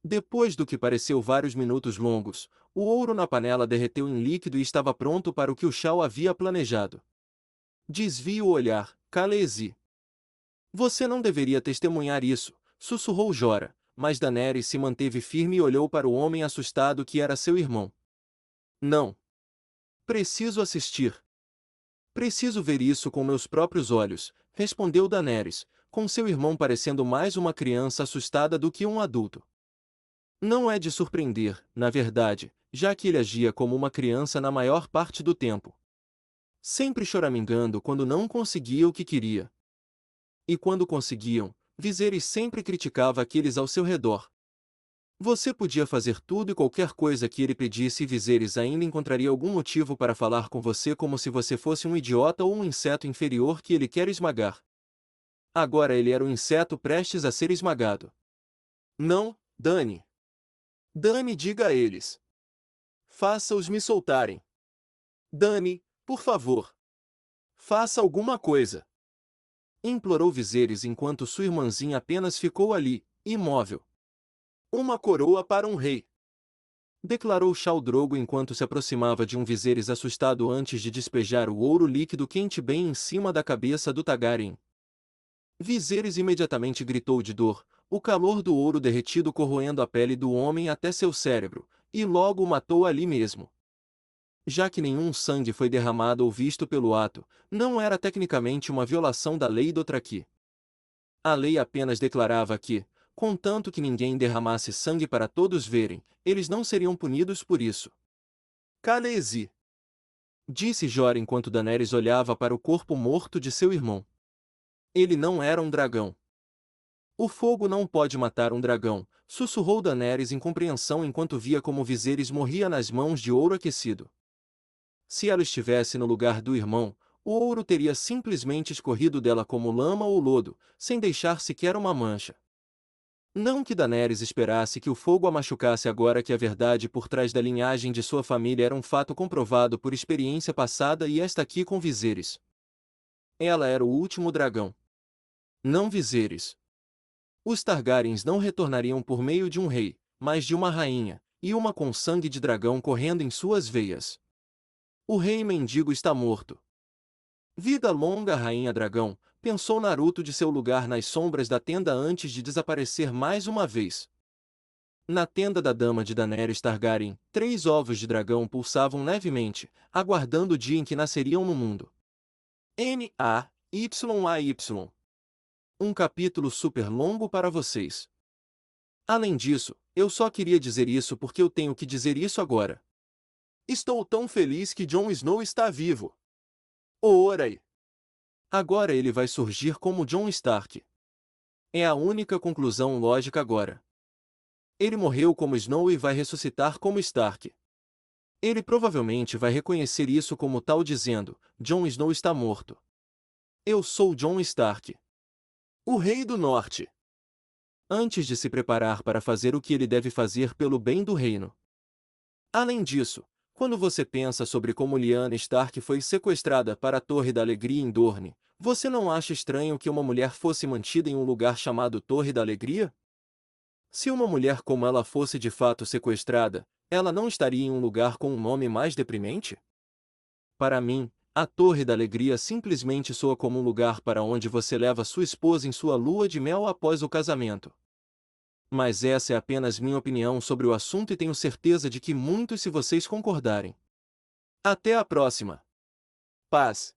Depois do que pareceu vários minutos longos, o ouro na panela derreteu em líquido e estava pronto para o que o Khal havia planejado. Desvie o olhar, Khaleesi. Você não deveria testemunhar isso, sussurrou Jorah, mas Daenerys se manteve firme e olhou para o homem assustado que era seu irmão. Não. Preciso assistir. Preciso ver isso com meus próprios olhos, respondeu Daenerys, com seu irmão parecendo mais uma criança assustada do que um adulto. Não é de surpreender, na verdade, já que ele agia como uma criança na maior parte do tempo. Sempre choramingando quando não conseguia o que queria. E quando conseguiam, Viserys sempre criticava aqueles ao seu redor. Você podia fazer tudo e qualquer coisa que ele pedisse e Viserys ainda encontraria algum motivo para falar com você como se você fosse um idiota ou um inseto inferior que ele quer esmagar. Agora ele era um inseto prestes a ser esmagado. Não, Dany. Dany, diga a eles. Faça-os me soltarem. Dany, por favor. Faça alguma coisa. Implorou Viserys enquanto sua irmãzinha apenas ficou ali, imóvel. Uma coroa para um rei. Declarou Khal Drogo enquanto se aproximava de um Viserys assustado antes de despejar o ouro líquido quente bem em cima da cabeça do Targaryen. Viserys imediatamente gritou de dor, o calor do ouro derretido corroendo a pele do homem até seu cérebro, e logo o matou ali mesmo. Já que nenhum sangue foi derramado ou visto pelo ato, não era tecnicamente uma violação da lei Dothraki. A lei apenas declarava que, contanto que ninguém derramasse sangue para todos verem, eles não seriam punidos por isso. Khaleesi, disse Jorah enquanto Daenerys olhava para o corpo morto de seu irmão. Ele não era um dragão. O fogo não pode matar um dragão, sussurrou Daenerys em compreensão enquanto via como Viserys morria nas mãos de ouro aquecido. Se ela estivesse no lugar do irmão, o ouro teria simplesmente escorrido dela como lama ou lodo, sem deixar sequer uma mancha. Não que Daenerys esperasse que o fogo a machucasse agora que a verdade por trás da linhagem de sua família era um fato comprovado por experiência passada e esta aqui com Viserys. Ela era o último dragão. Não Viserys. Os Targaryens não retornariam por meio de um rei, mas de uma rainha, e uma com sangue de dragão correndo em suas veias. O rei mendigo está morto. Vida longa, rainha dragão, pensou Naruto de seu lugar nas sombras da tenda antes de desaparecer mais uma vez. Na tenda da dama de Daenerys Targaryen, 3 ovos de dragão pulsavam levemente, aguardando o dia em que nasceriam no mundo. N-A-Y-A-Y. Um capítulo super longo para vocês. Além disso, eu só queria dizer isso porque eu tenho que dizer isso agora. Estou tão feliz que Jon Snow está vivo. Ora! Agora ele vai surgir como Jon Stark. É a única conclusão lógica agora. Ele morreu como Snow e vai ressuscitar como Stark. Ele provavelmente vai reconhecer isso como tal dizendo, Jon Snow está morto. Eu sou Jon Stark. O Rei do Norte. Antes de se preparar para fazer o que ele deve fazer pelo bem do reino. Além disso, quando você pensa sobre como Lyanna Stark foi sequestrada para a Torre da Alegria em Dorne, você não acha estranho que uma mulher fosse mantida em um lugar chamado Torre da Alegria? Se uma mulher como ela fosse de fato sequestrada, ela não estaria em um lugar com um nome mais deprimente? Para mim, a Torre da Alegria simplesmente soa como um lugar para onde você leva sua esposa em sua lua de mel após o casamento. Mas essa é apenas minha opinião sobre o assunto e tenho certeza de que muitos se vocês concordarem. Até a próxima. Paz.